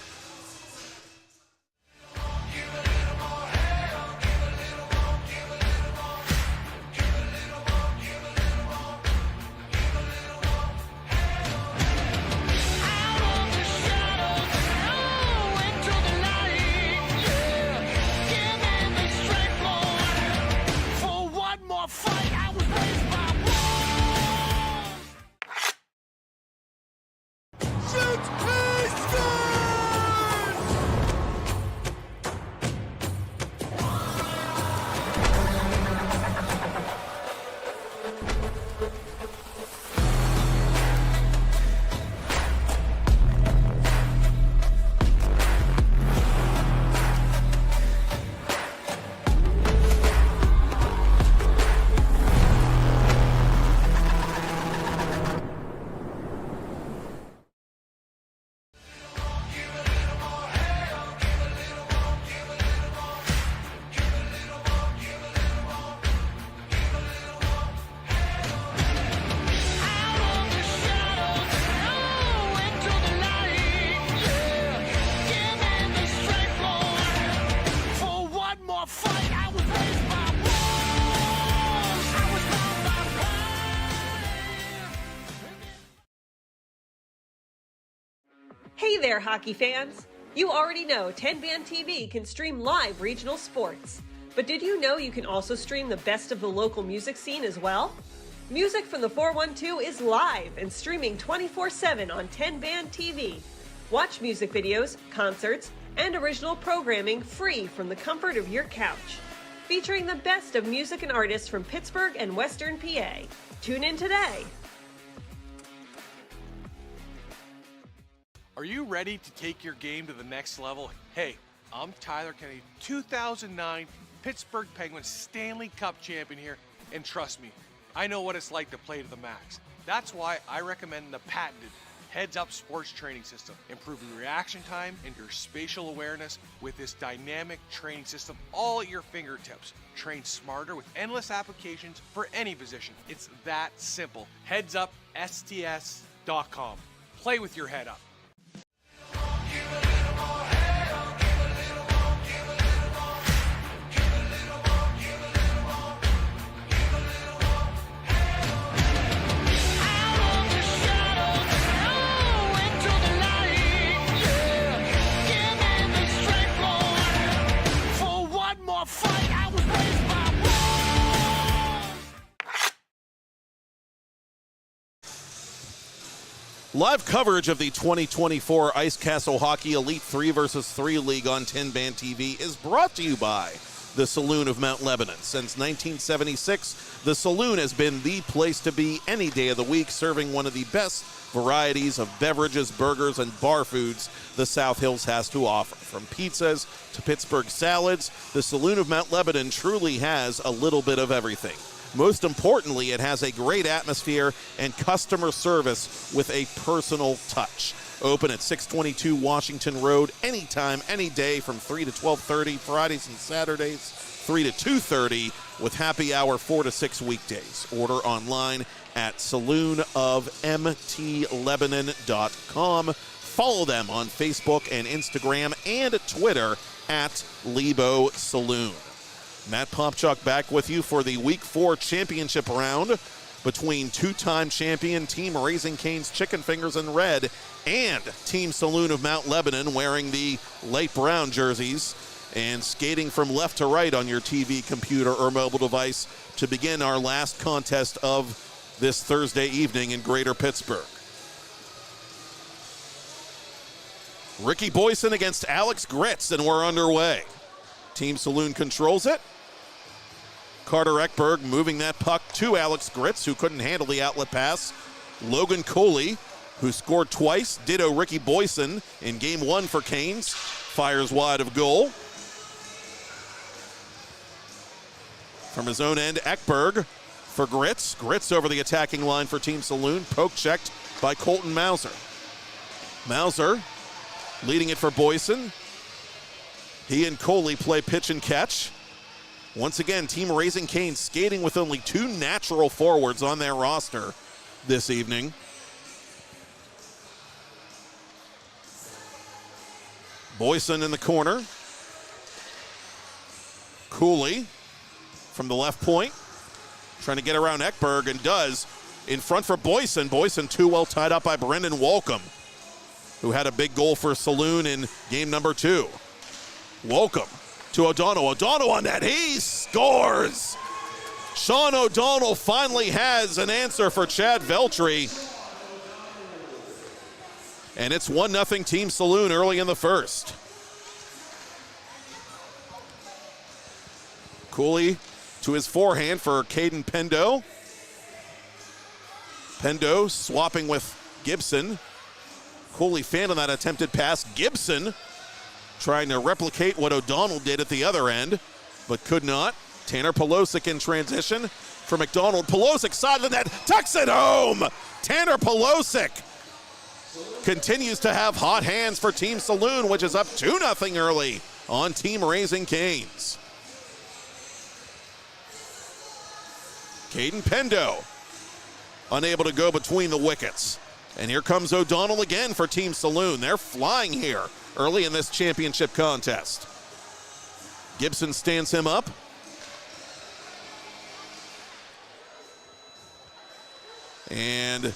Hey there, hockey fans! You already know TenbandTV can stream live regional sports. But did you know you can also stream the best of the local music scene as well? Music from the 412 is live and streaming 24/7 on TenbandTV. Watch music videos, concerts, and original programming free from the comfort of your couch. Featuring the best of music and artists from Pittsburgh and Western PA. Tune in today. Are you ready to take your game to the next level? Hey, I'm Tyler Kennedy, 2009 Pittsburgh Penguins Stanley Cup champion here, and trust me, I know what it's like to play to the max. That's why I recommend the patented heads-up sports training system, improving reaction time and your spatial awareness with this dynamic training system all at your fingertips. Train smarter with endless applications for any position. It's that simple. HeadsUpSTS.com. Play with your head up. Live coverage of the 2024 Ice Castle Hockey Elite 3 vs. 3 League on TenbandTV is brought to you by the Saloon of Mount Lebanon. Since 1976, the Saloon has been the place to be any day of the week, serving one of the best varieties of beverages, burgers, and bar foods the South Hills has to offer. From pizzas to Pittsburgh salads, the Saloon of Mount Lebanon truly has a little bit of everything. Most importantly, it has a great atmosphere and customer service with a personal touch. Open at 622 Washington Road anytime, any day from 3 to 12:30, Fridays and Saturdays, 3 to 2:30, with happy hour 4 to 6 weekdays. Order online at saloonofmtlebanon.com. Follow them on Facebook and Instagram and Twitter at Lebo Saloon. Matt Popchock back with you for the Week 4 championship round between two-time champion Team Raising Cane's Chicken Fingers in red and Team Saloon of Mount Lebanon wearing the light brown jerseys and skating from left to right on your TV, computer, or mobile device to begin our last contest of this Thursday evening in Greater Pittsburgh. Ricky Boyson against Alex Gritz, and we're underway. Team Saloon controls it. Carter Ekberg moving that puck to Alex Gritz, who couldn't handle the outlet pass. Logan Coley, who scored twice, ditto Ricky Boyson in Game 1 for Canes, fires wide of goal. From his own end, Ekberg for Gritz. Gritz over the attacking line for Team Saloon, poke checked by Colton Mauser. Mauser leading it for Boyson. He and Coley play pitch and catch. Once again, Team Raising Cane skating with only two natural forwards on their roster this evening. Boyson in the corner. Cooley from the left point, trying to get around Ekberg, and does. In front for Boyson. Boyson too well tied up by Brendan Wolcomb, who had a big goal for Saloon in game number 2. Wolcomb to O'Donnell. O'Donnell on that. He scores! Sean O'Donnell finally has an answer for Chad Veltri. And it's 1-0 Team Saloon early in the first. Cooley to his forehand for Caden Pendo. Pendo swapping with Gibson. Cooley fan on that attempted pass. Gibson trying to replicate what O'Donnell did at the other end, but could not. Tanner Pelosic in transition for McDonald. Pelosic side of the net, tucks it home! Tanner Pelosic continues to have hot hands for Team Saloon, which is up 2-0 early on Team Raising Canes. Caden Pendo unable to go between the wickets. And here comes O'Donnell again for Team Saloon. They're flying here early in this championship contest. Gibson stands him up. And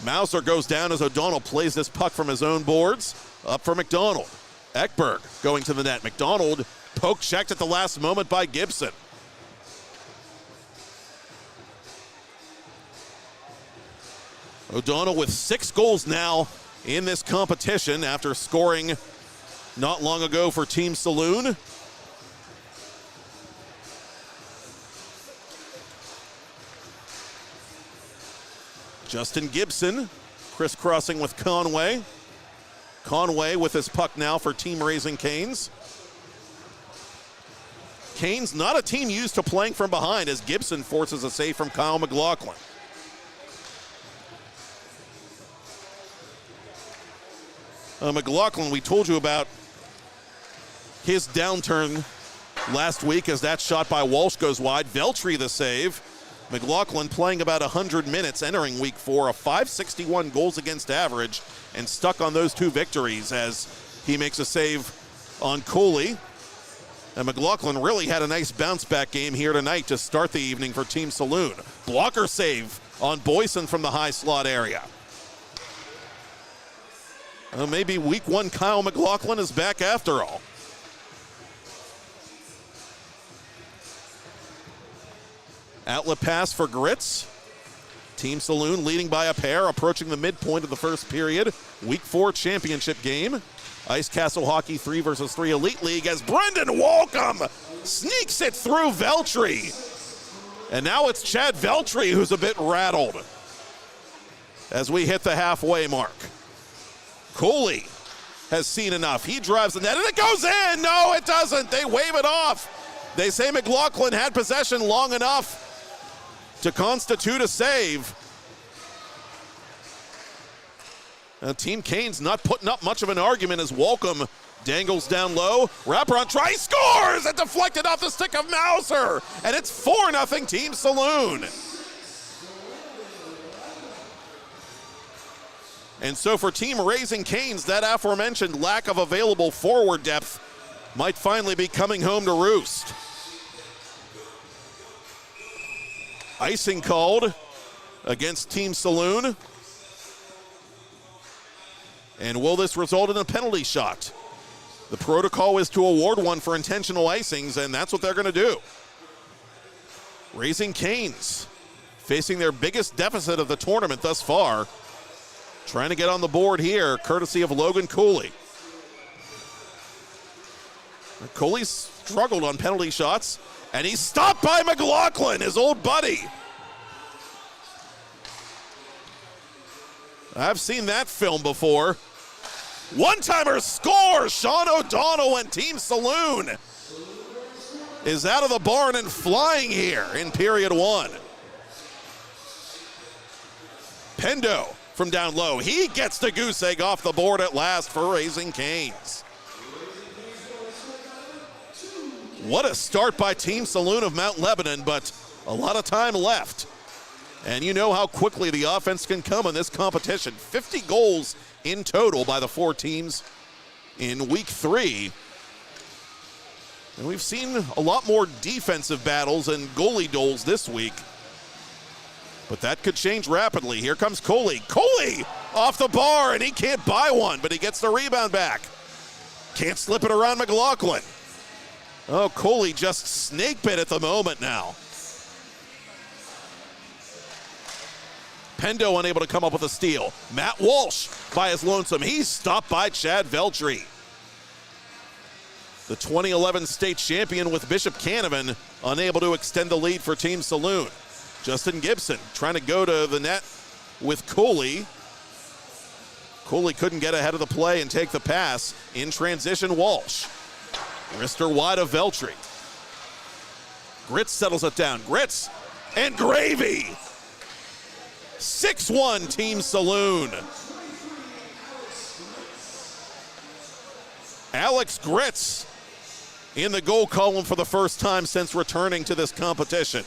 Mauser goes down as O'Donnell plays this puck from his own boards. Up for McDonald. Ekberg going to the net. McDonald poke checked at the last moment by Gibson. O'Donnell with 6 goals now in this competition after scoring not long ago for Team Saloon. Justin Gibson crisscrossing with Conway. Conway with his puck now for Team Raising Canes. Canes not a team used to playing from behind as Gibson forces a save from Kyle McLaughlin. McLaughlin, we told you about his downturn last week as that shot by Walsh goes wide. Veltri the save. McLaughlin playing about 100 minutes entering week 4, a .561 goals against average, and stuck on those 2 victories as he makes a save on Cooley. And McLaughlin really had a nice bounce back game here tonight to start the evening for Team Saloon. Blocker save on Boyson from the high slot area. Maybe week 1 Kyle McLaughlin is back after all. Outlet pass for Gritz. Team Saloon leading by a pair, approaching the midpoint of the first period. Week 4 championship game. Ice Castle Hockey 3 versus 3 Elite League as Brendan Walcom sneaks it through Veltri. And now it's Chad Veltri who's a bit rattled as we hit the halfway mark. Cooley has seen enough. He drives the net and it goes in. No, it doesn't. They wave it off. They say McLaughlin had possession long enough to constitute a save. Team Canes not putting up much of an argument as Walcom dangles down low. Wraparound try, scores! It deflected off the stick of Mauser. And it's 4-0 Team Saloon. And so for Team Raising Canes, that aforementioned lack of available forward depth might finally be coming home to roost. Icing called against Team Saloon. And will this result in a penalty shot? The protocol is to award one for intentional icings, and that's what they're going to do. Raising Canes facing their biggest deficit of the tournament thus far. Trying to get on the board here, courtesy of Logan Cooley. Cooley's struggled on penalty shots, and he's stopped by McLaughlin, his old buddy. I've seen that film before. One-timer scores! Sean O'Donnell and Team Saloon is out of the barn and flying here in period 1. Pendo from down low. He gets the goose egg off the board at last for Raising Canes. What a start by Team Saloon of Mount Lebanon, but a lot of time left. And you know how quickly the offense can come in this competition. 50 goals in total by the 4 teams in week 3. And we've seen a lot more defensive battles and goalie duels this week. But that could change rapidly. Here comes Coley. Coley off the bar, and he can't buy one, but he gets the rebound back. Can't slip it around McLaughlin. Oh, Coley just snake bit at the moment now. Pendo unable to come up with a steal. Matt Walsh by his lonesome. He's stopped by Chad Veltri. The 2011 state champion with Bishop Canavan unable to extend the lead for Team Saloon. Justin Gibson trying to go to the net with Cooley. Cooley couldn't get ahead of the play and take the pass. In transition, Walsh. Wrister wide of Veltri. Gritz settles it down. Gritz and gravy. 6-1 Team Saloon. Alex Gritz in the goal column for the first time since returning to this competition.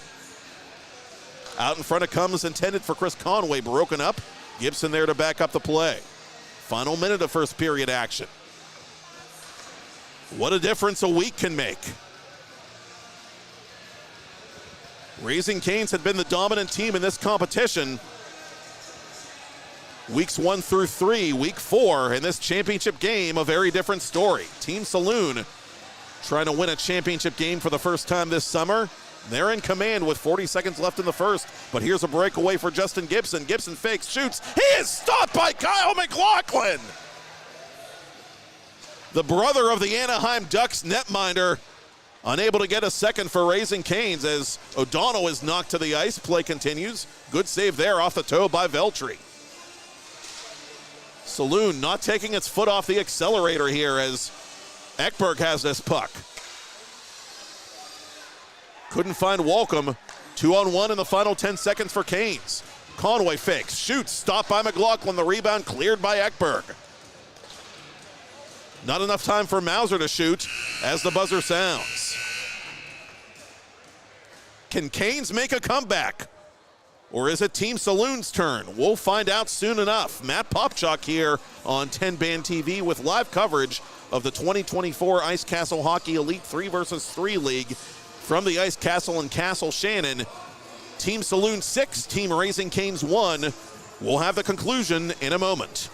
Out in front it comes, intended for Chris Conway, broken up. Gibson there to back up the play. Final minute of first period action. What a difference a week can make. Raising Canes had been the dominant team in this competition. Weeks 1 through 3, week 4, in this championship game, a very different story. Team Saloon trying to win a championship game for the first time this summer. They're in command with 40 seconds left in the first, but here's a breakaway for Justin Gibson. Gibson fakes, shoots. He is stopped by Kyle McLaughlin. The brother of the Anaheim Ducks netminder, unable to get a second for Raising Canes as O'Donnell is knocked to the ice. Play continues. Good save there off the toe by Veltri. Saloon not taking its foot off the accelerator here as Ekberg has this puck. Couldn't find Walcom. 2-on-1 in the final 10 seconds for Canes. Conway fakes, shoots, stopped by McLaughlin. The rebound cleared by Ekberg. Not enough time for Mauser to shoot as the buzzer sounds. Can Canes make a comeback? Or is it Team Saloon's turn? We'll find out soon enough. Matt Popchock here on TenbandTV with live coverage of the 2024 Ice Castle Hockey Elite 3 vs. 3 League from the Ice Castle in Castle Shannon. Team Saloon 6, Team Raising Canes 1. We'll have the conclusion in a moment.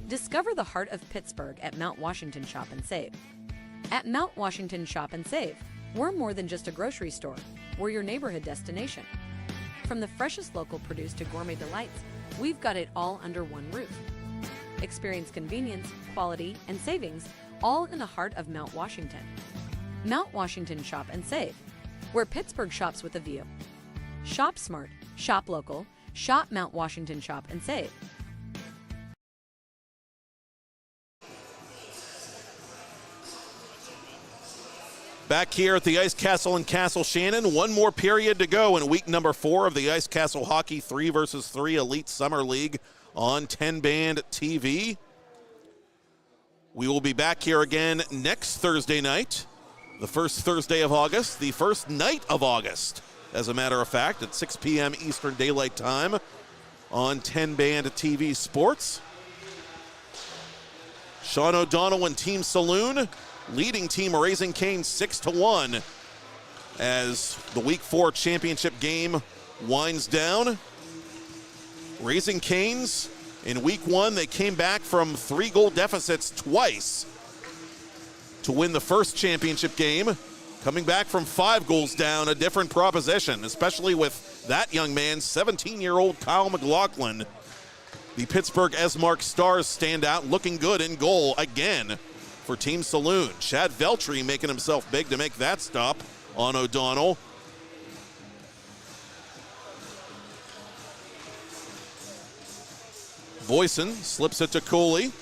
Discover the heart of Pittsburgh at Mount Washington Shop and Save. At Mount Washington Shop and Save, we're more than just a grocery store. We're your neighborhood destination. From the freshest local produce to gourmet delights, we've got it all under one roof. Experience convenience, quality, and savings, all in the heart of Mount Washington. Mount Washington Shop and Save, where Pittsburgh shops with a view. Shop smart, shop local, shop Mount Washington Shop and Save. Back here at the Ice Castle in Castle Shannon, one more period to go in week number 4 of the Ice Castle Hockey 3 vs. 3 Elite Summer League on TenbandTV. We will be back here again next Thursday night, the first Thursday of August, the first night of August, as a matter of fact, at 6 p.m. Eastern Daylight Time on TenbandTV Sports. Sean O'Donnell and Team Saloon leading Team Raising Canes 6-1 as the Week 4 championship game winds down. Raising Canes in Week 1, they came back from 3-goal deficits twice to win the first championship game. Coming back from 5 goals down, a different proposition, especially with that young man, 17-year-old Kyle McLaughlin. The Pittsburgh Esmark Stars stand out, looking good in goal again for Team Saloon. Chad Veltri making himself big to make that stop on O'Donnell. Boyson slips it to Cooley.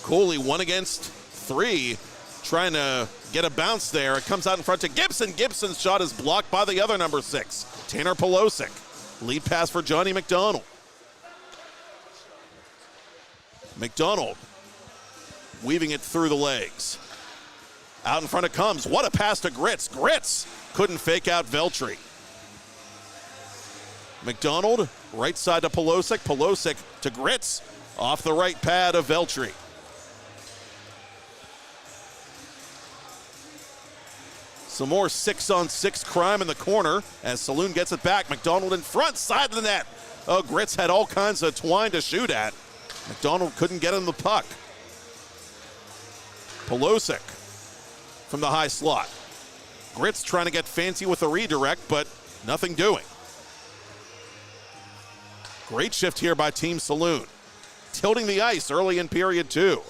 Cooley 1 against 3, trying to get a bounce there. It comes out in front to Gibson. Gibson's shot is blocked by the other number 6, Tanner Pelosic. Lead pass for Johnny McDonald. McDonald weaving it through the legs. Out in front it comes. What a pass to Gritz. Gritz couldn't fake out Veltri. McDonald, right side to Pelosic. Pelosic to Gritz. Off the right pad of Veltri. Some more 6-on-6 crime in the corner as Saloon gets it back. McDonald in front, side of the net. Oh, Gritz had all kinds of twine to shoot at. McDonald couldn't get him the puck. Pelosic from the high slot. Gritz trying to get fancy with a redirect, but nothing doing. Great shift here by Team Saloon. Tilting the ice early in period 2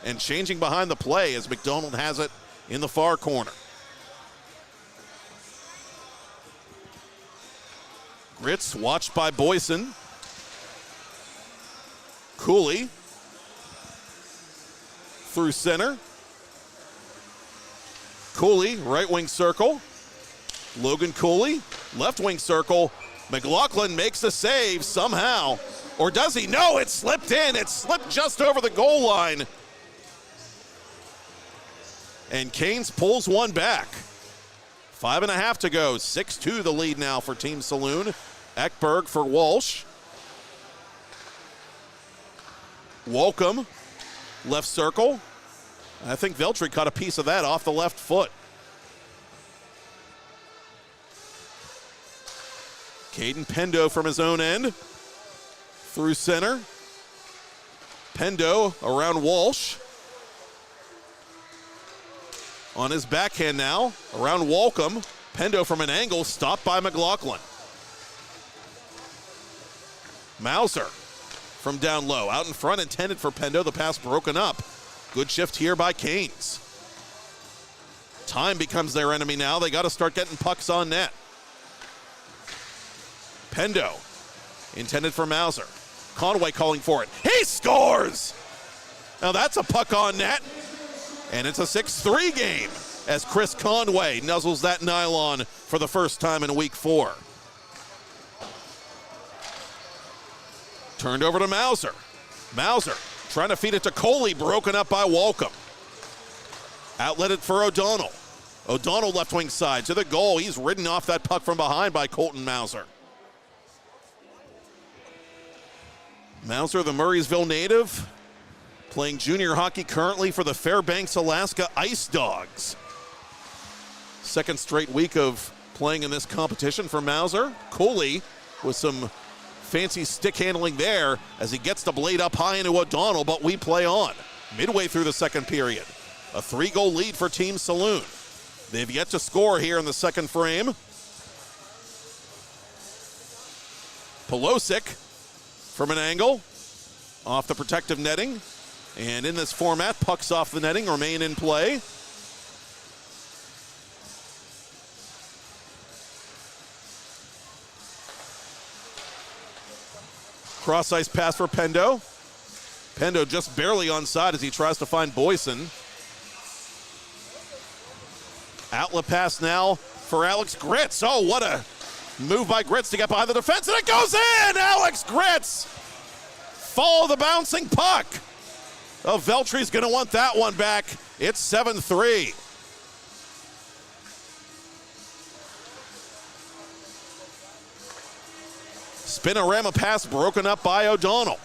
and changing behind the play as McDonald has it in the far corner. Gritz watched by Boyson. Cooley through center. Cooley, right wing circle. Logan Cooley, left wing circle. McLaughlin makes the save somehow. Or does he? No, it slipped in. It slipped just over the goal line. And Canes pulls one back. 5.5 to go. 6-2 the lead now for Team Saloon. Eckberg for Walsh. Welcome, left circle. I think Veltri caught a piece of that off the left foot. Caden Pendo from his own end. Through center. Pendo around Walsh. On his backhand now, around Walcom. Pendo from an angle, stopped by McLaughlin. Mauser from down low, out in front, intended for Pendo. The pass broken up. Good shift here by Canes. Time becomes their enemy now. They got to start getting pucks on net. Pendo, intended for Mauser. Conway calling for it. He scores! Now that's a puck on net. And it's a 6-3 game as Chris Conway nuzzles that nylon for the first time in week 4. Turned over to Mauser. Mauser trying to feed it to Coley, broken up by Walcom. Outlet it for O'Donnell. O'Donnell left wing side to the goal. He's ridden off that puck from behind by Colton Mauser. Mauser, the Murraysville native, playing junior hockey currently for the Fairbanks, Alaska Ice Dogs. Second straight week of playing in this competition for Mauser. Coley with some fancy stick handling there as he gets the blade up high into O'Donnell, but we play on. Midway through the second period, a 3-goal lead for Team Saloon. They've yet to score here in the second frame. Pelosic from an angle, off the protective netting. And in this format, pucks off the netting remain in play. Cross-ice pass for Pendo. Pendo just barely onside as he tries to find Boyson. Outlet pass now for Alex Gritz. Oh, what a move by Gritz to get behind the defense, and it goes in! Alex Gritz! Follow the bouncing puck. Oh, Veltri's going to want that one back. It's 7-3. Spinorama pass broken up by O'Donnell.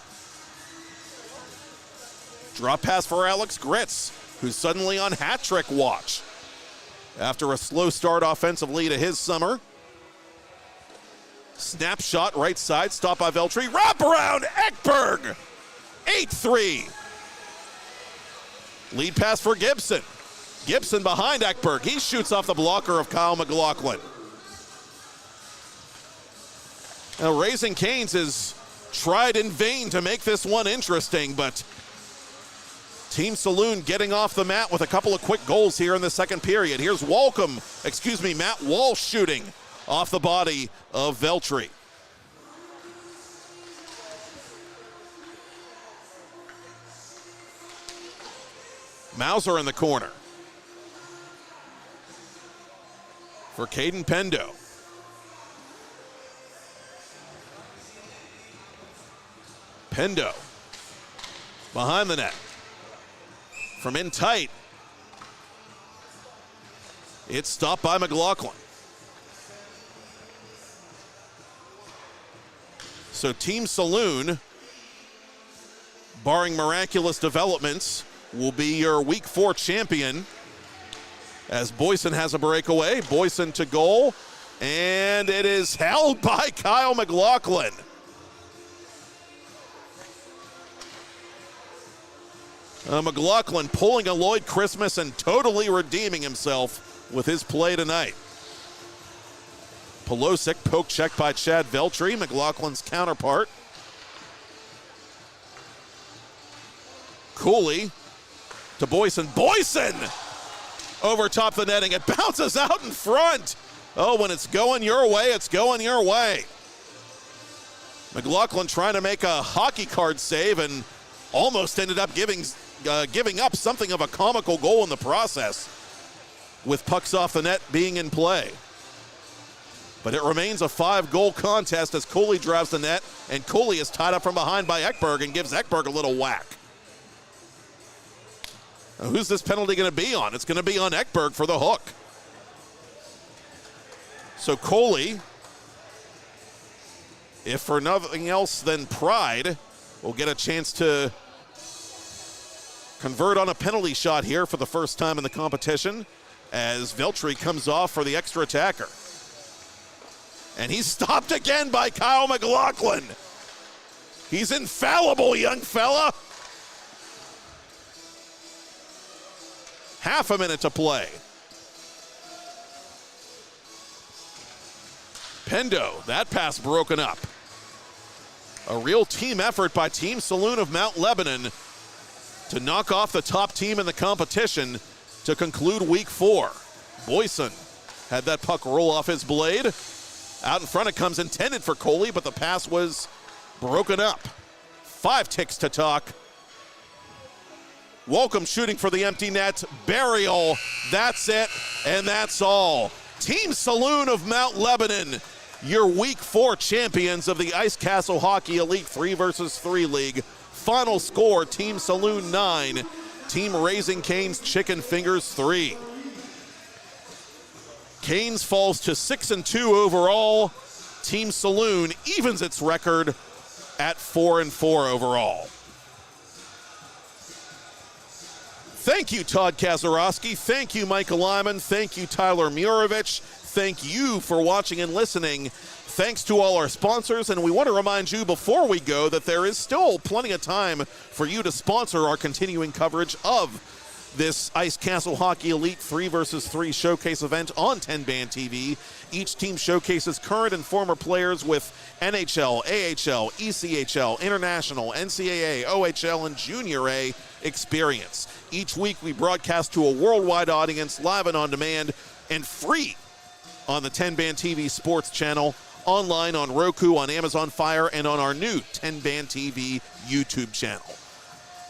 Drop pass for Alex Gritz, who's suddenly on hat trick watch after a slow start offensively to his summer. Snapshot right side, stopped by Veltri. Wrap around Eckberg. 8-3. Lead pass for Gibson. Gibson behind Eckberg. He shoots off the blocker of Kyle McLaughlin. Now, Raising Canes has tried in vain to make this one interesting, but Team Saloon getting off the mat with a couple of quick goals here in the second period. Here's Matt Walsh shooting off the body of Veltri. Mauser in the corner for Caden Pendo. Pendo behind the net from in tight. It's stopped by McLaughlin. So Team Saloon, barring miraculous developments, will be your Week 4 champion as Boyson has a breakaway. Boyson to goal, and it is held by Kyle McLaughlin. McLaughlin pulling a Lloyd Christmas and totally redeeming himself with his play tonight. Pelosic poke check by Chad Veltri, McLaughlin's counterpart. Cooley to Boyson. Boyson over top the netting. It bounces out in front. Oh, when it's going your way, it's going your way. McLaughlin trying to make a hockey card save and almost ended up giving up something of a comical goal in the process with pucks off the net being in play. But it remains a 5-goal contest as Cooley drives the net, and Cooley is tied up from behind by Eckberg and gives Eckberg a little whack. Now, who's this penalty going to be on? It's going to be on Ekberg for the hook. So Coley, if for nothing else than pride, will get a chance to convert on a penalty shot here for the first time in the competition as Veltri comes off for the extra attacker. And he's stopped again by Kyle McLaughlin. He's infallible, young fella. Half a minute to play. Pendo, that pass broken up. A real team effort by Team Saloon of Mount Lebanon to knock off the top team in the competition to conclude week 4. Boyson had that puck roll off his blade. Out in front it comes, intended for Coley, but the pass was broken up. 5 ticks to talk. Welcome shooting for the empty net. Burial. That's it, and that's all. Team Saloon of Mount Lebanon, your week 4 champions of the Ice Castle Hockey Elite 3 vs 3 League. Final score, Team Saloon 9, Team Raising Cane's Chicken Fingers 3. Canes falls to 6-2 overall. Team Saloon evens its record at 4-4 overall. Thank you, Todd Kazarowski. Thank you, Michael Lyman. Thank you, Tyler Murovich. Thank you for watching and listening. Thanks to all our sponsors, and we want to remind you before we go that there is still plenty of time for you to sponsor our continuing coverage of this Ice Castle Hockey Elite 3 vs 3 showcase event on TenbandTV. Each team showcases current and former players with NHL, AHL, ECHL, International, NCAA, OHL, and Junior A experience. Each week we broadcast to a worldwide audience, live and on demand, and free on the TenbandTV Sports channel, online on Roku, on Amazon Fire, and on our new TenbandTV YouTube channel.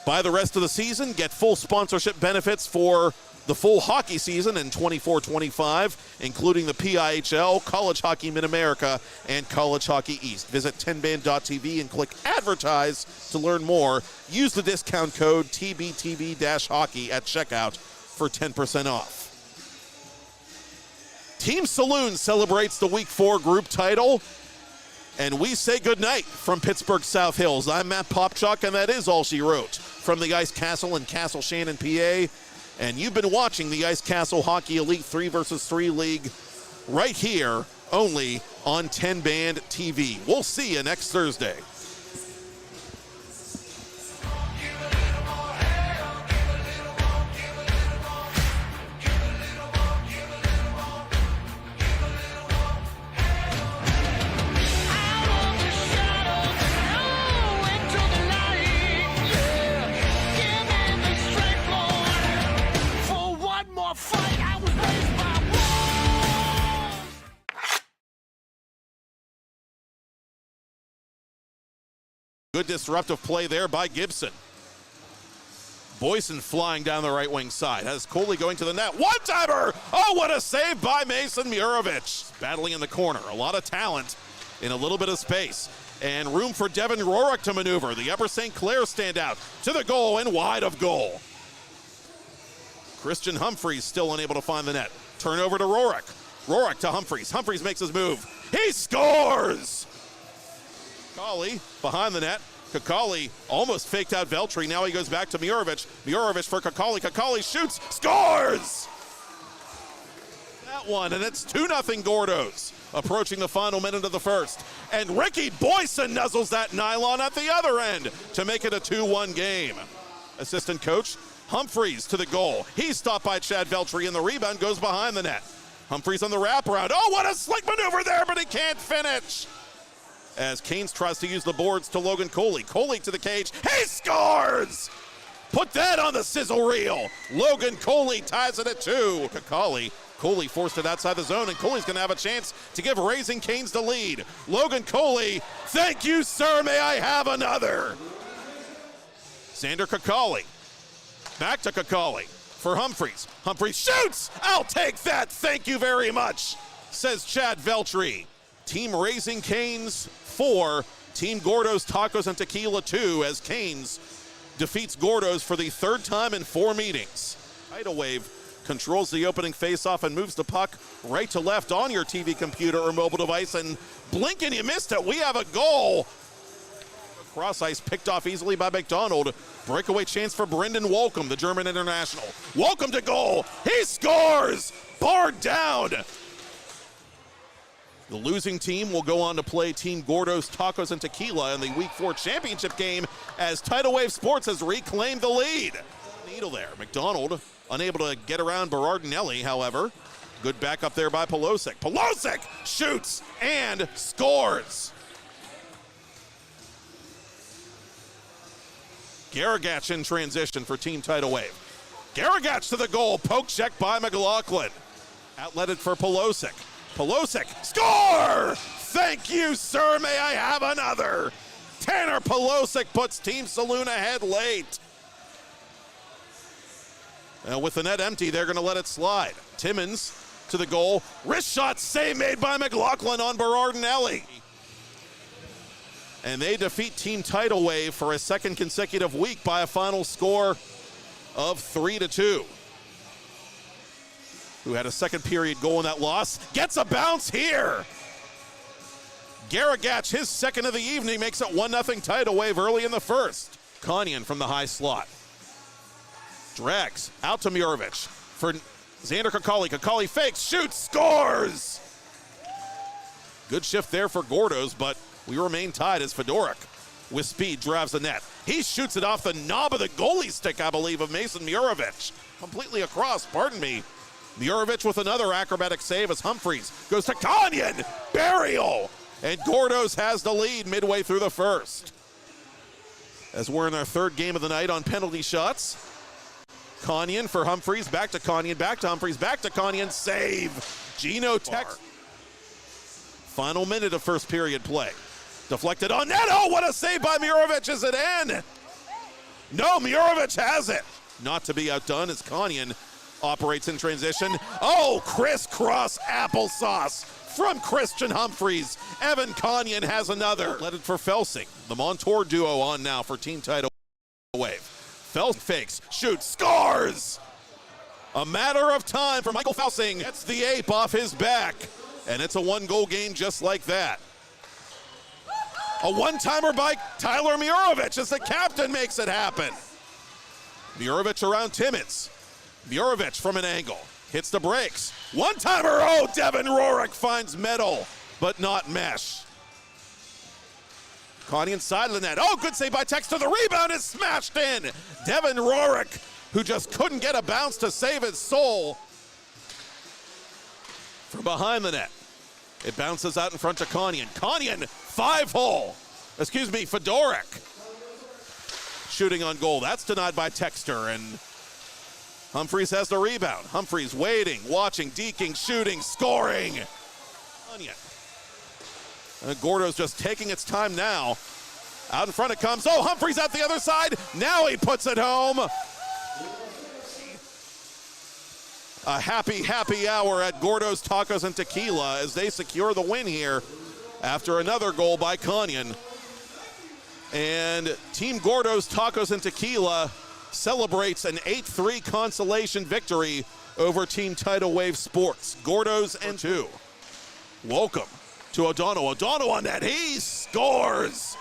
By the rest of the season, get full sponsorship benefits for the full hockey season in 24-25, including the PIHL, College Hockey Mid-America, and College Hockey East. Visit tenband.tv and click Advertise to learn more. Use the discount code TBTV-hockey at checkout for 10% off. Team Saloon celebrates the Week 4 group title, and we say goodnight from Pittsburgh South Hills. I'm Matt Popchock, and that is all she wrote from the Ice Castle in Castle Shannon, PA. And you've been watching the Ice Castle Hockey Elite 3 vs 3 League right here, only on TenbandTV. We'll see you next Thursday. Good disruptive play there by Gibson. Boyson flying down the right wing side. Has Coley going to the net. One-timer! Oh, what a save by Mason Murovich. Battling in the corner. A lot of talent in a little bit of space. And room for Devin Rorick to maneuver. The Upper St. Clair standout to the goal and wide of goal. Christian Humphreys still unable to find the net. Turnover to Rorick. Rorick to Humphreys. Humphreys makes his move. He scores! Kakali behind the net. Kakali almost faked out Veltri. Now he goes back to Murovich. Murovich for Kakali. Kakali shoots. Scores! That one, and it's 2-0 Gordos. Approaching the final minute of the first. And Ricky Boyson nuzzles that nylon at the other end to make it a 2-1 game. Assistant coach Humphreys to the goal. He's stopped by Chad Veltri, and the rebound goes behind the net. Humphreys on the wraparound. Oh, what a slick maneuver there, but he can't finish. As Canes tries to use the boards to Logan Coley. Coley to the cage. He scores! Put that on the sizzle reel. Logan Coley ties it at 2. Kakali. Coley forced it outside the zone, and Coley's going to have a chance to give Raising Canes the lead. Logan Coley, thank you, sir. May I have another? Xander Kakali. Back to Kakali for Humphreys. Humphreys shoots! I'll take that. Thank you very much, says Chad Veltri. Team Raising Canes 4, Team Gordos Tacos and Tequila 2, as Canes defeats Gordos for the third time in 4 meetings. Tidal Wave controls the opening faceoff and moves the puck right to left on your TV computer or mobile device, and blink and you missed it. We have a goal. Cross ice picked off easily by McDonald. Breakaway chance for Brendan Wolcom, the German international. Wolcom to goal. He scores. Barred down. The losing team will go on to play Team Gordos Tacos and Tequila in the Week 4 championship game as Tidal Wave Sports has reclaimed the lead. Needle there. McDonald unable to get around Berardinelli, however. Good backup there by Polosic. Polosic shoots and scores. Garagach in transition for Team Tidal Wave. Garagach to the goal. Poke check by McLaughlin. Outletted for Polosic. Polosic, score! Thank you, sir. May I have another? Tanner Polosic puts Team Saloon ahead late. With the net empty, they're going to let it slide. Timmons to the goal. Wrist shot save made by McLaughlin on Berardinelli. And they defeat Team Tidal Wave for a second consecutive week by a final score of 3-2. Who had a second period goal in that loss, gets a bounce here. Garagach, his second of the evening, makes it 1-0 Tidal Wave early in the first. Konyan from the high slot. Drags out to Murovic for Xander Kakali. Kakali fakes, shoots, scores! Good shift there for Gordos, but we remain tied as Fedorik with speed drives the net. He shoots it off the knob of the goalie stick, I believe, of Mason Murovic. Completely across, pardon me. Murovic with another acrobatic save as Humphreys goes to Konyan. Burial! And Gordos has the lead midway through the first. As we're in our third game of the night on penalty shots. Konyan for Humphreys, back to Konyan, back to Humphreys, back to Konyan, save! Gino Tex. Final minute of first period play. Deflected on net, oh, what a save by Murovic, is it in? No, Murovic has it. Not to be outdone as Konyan operates in transition. Oh, crisscross applesauce from Christian Humphreys. Evan Konyan has another. Let it for Felsing. The Montour duo on now for Team Tidal Wave. Felsing fakes, shoots, scores! A matter of time for Michael Felsing. Gets the ape off his back. And it's a 1-goal game just like that. A one-timer by Tyler Murovic as the captain makes it happen. Murovic around Timmins. Murovic from an angle, hits the brakes. One-timer, oh, Devin Rorick finds metal, but not mesh. Konyan side of the net, oh, good save by Texter, the rebound is smashed in. Devin Rorick, who just couldn't get a bounce to save his soul. From behind the net, it bounces out in front of Konyan. Konyan, 5-hole, Fedorik. Shooting on goal, that's denied by Texter, and Humphreys has the rebound. Humphreys waiting, watching, deking, shooting, scoring. Gordo's just taking its time now. Out in front it comes. Oh, Humphreys at the other side. Now he puts it home. A happy, happy hour at Gordo's Tacos and Tequila as they secure the win here after another goal by Konyan. And Team Gordo's Tacos and Tequila celebrates an 8-3 consolation victory over Team Tidal Wave Sports. Gordos and 2. Welcome to O'Donnell. O'Donnell on that, he scores!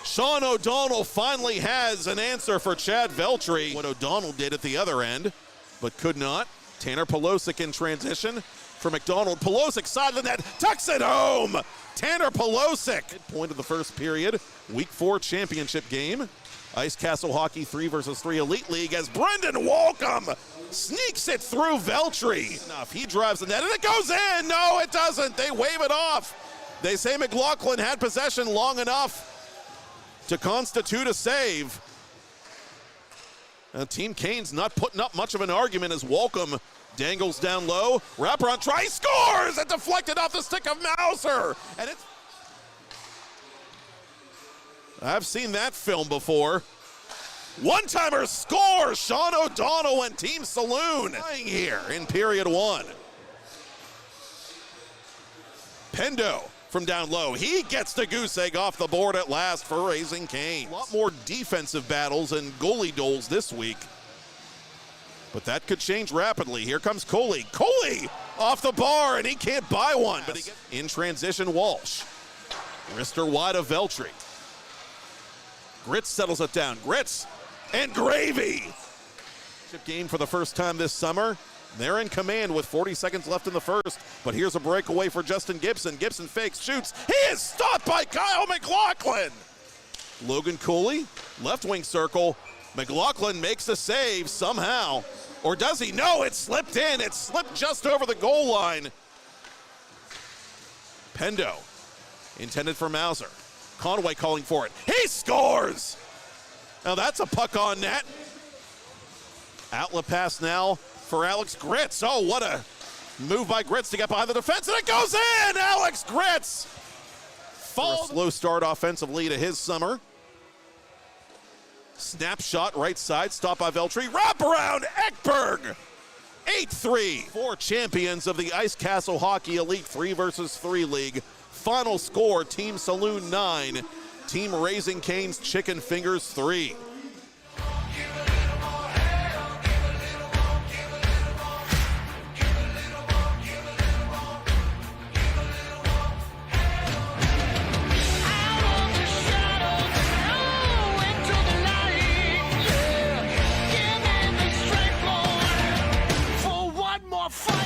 Sean O'Donnell finally has an answer for Chad Veltri. What O'Donnell did at the other end, but could not. Tanner Polosic in transition for McDonald. Polosic side of the net, tucks it home! Tanner Polosic. Midpoint of the first period, Week 4 championship game. Ice Castle Hockey 3-versus-3 Elite League as Brendan Wolcom sneaks it through Veltri. He drives the net and it goes in. No, it doesn't. They wave it off. They say McLaughlin had possession long enough to constitute a save. Team Kane's not putting up much of an argument as Wolcom dangles down low. Wraparound try, scores! It deflected off the stick of Mauser. And it's... I've seen that film before. One-timer scores! Sean O'Donnell and Team Saloon playing here in period 1. Pendo from down low. He gets the goose egg off the board at last for Raising Cane's. A lot more defensive battles and goalie doles this week. But that could change rapidly. Here comes Coley. Coley off the bar, and he can't buy one. But he gets in transition, Walsh. Wrister wide of Veltri. Gritz settles it down. Gritz and gravy. Game for the first time this summer. They're in command with 40 seconds left in the first. But here's a breakaway for Justin Gibson. Gibson fakes, shoots. He is stopped by Kyle McLaughlin. Logan Cooley, left wing circle. McLaughlin makes the save somehow. Or does he? No, it slipped in. It slipped just over the goal line. Pendo, intended for Mauser. Conway calling for it. He scores! Now that's a puck on net. Outlet pass now for Alex Gritz. Oh, what a move by Gritz to get behind the defense, and it goes in! Alex Gritz! For a slow start offensively to his summer. Snapshot right side, stop by Veltri. Wrap around Ekberg! 8-3. 4 champions of the Ice Castle Hockey Elite 3 vs. 3 League. Final score, Team Saloon 9, Team Raising Cane's Chicken Fingers 3. Fight!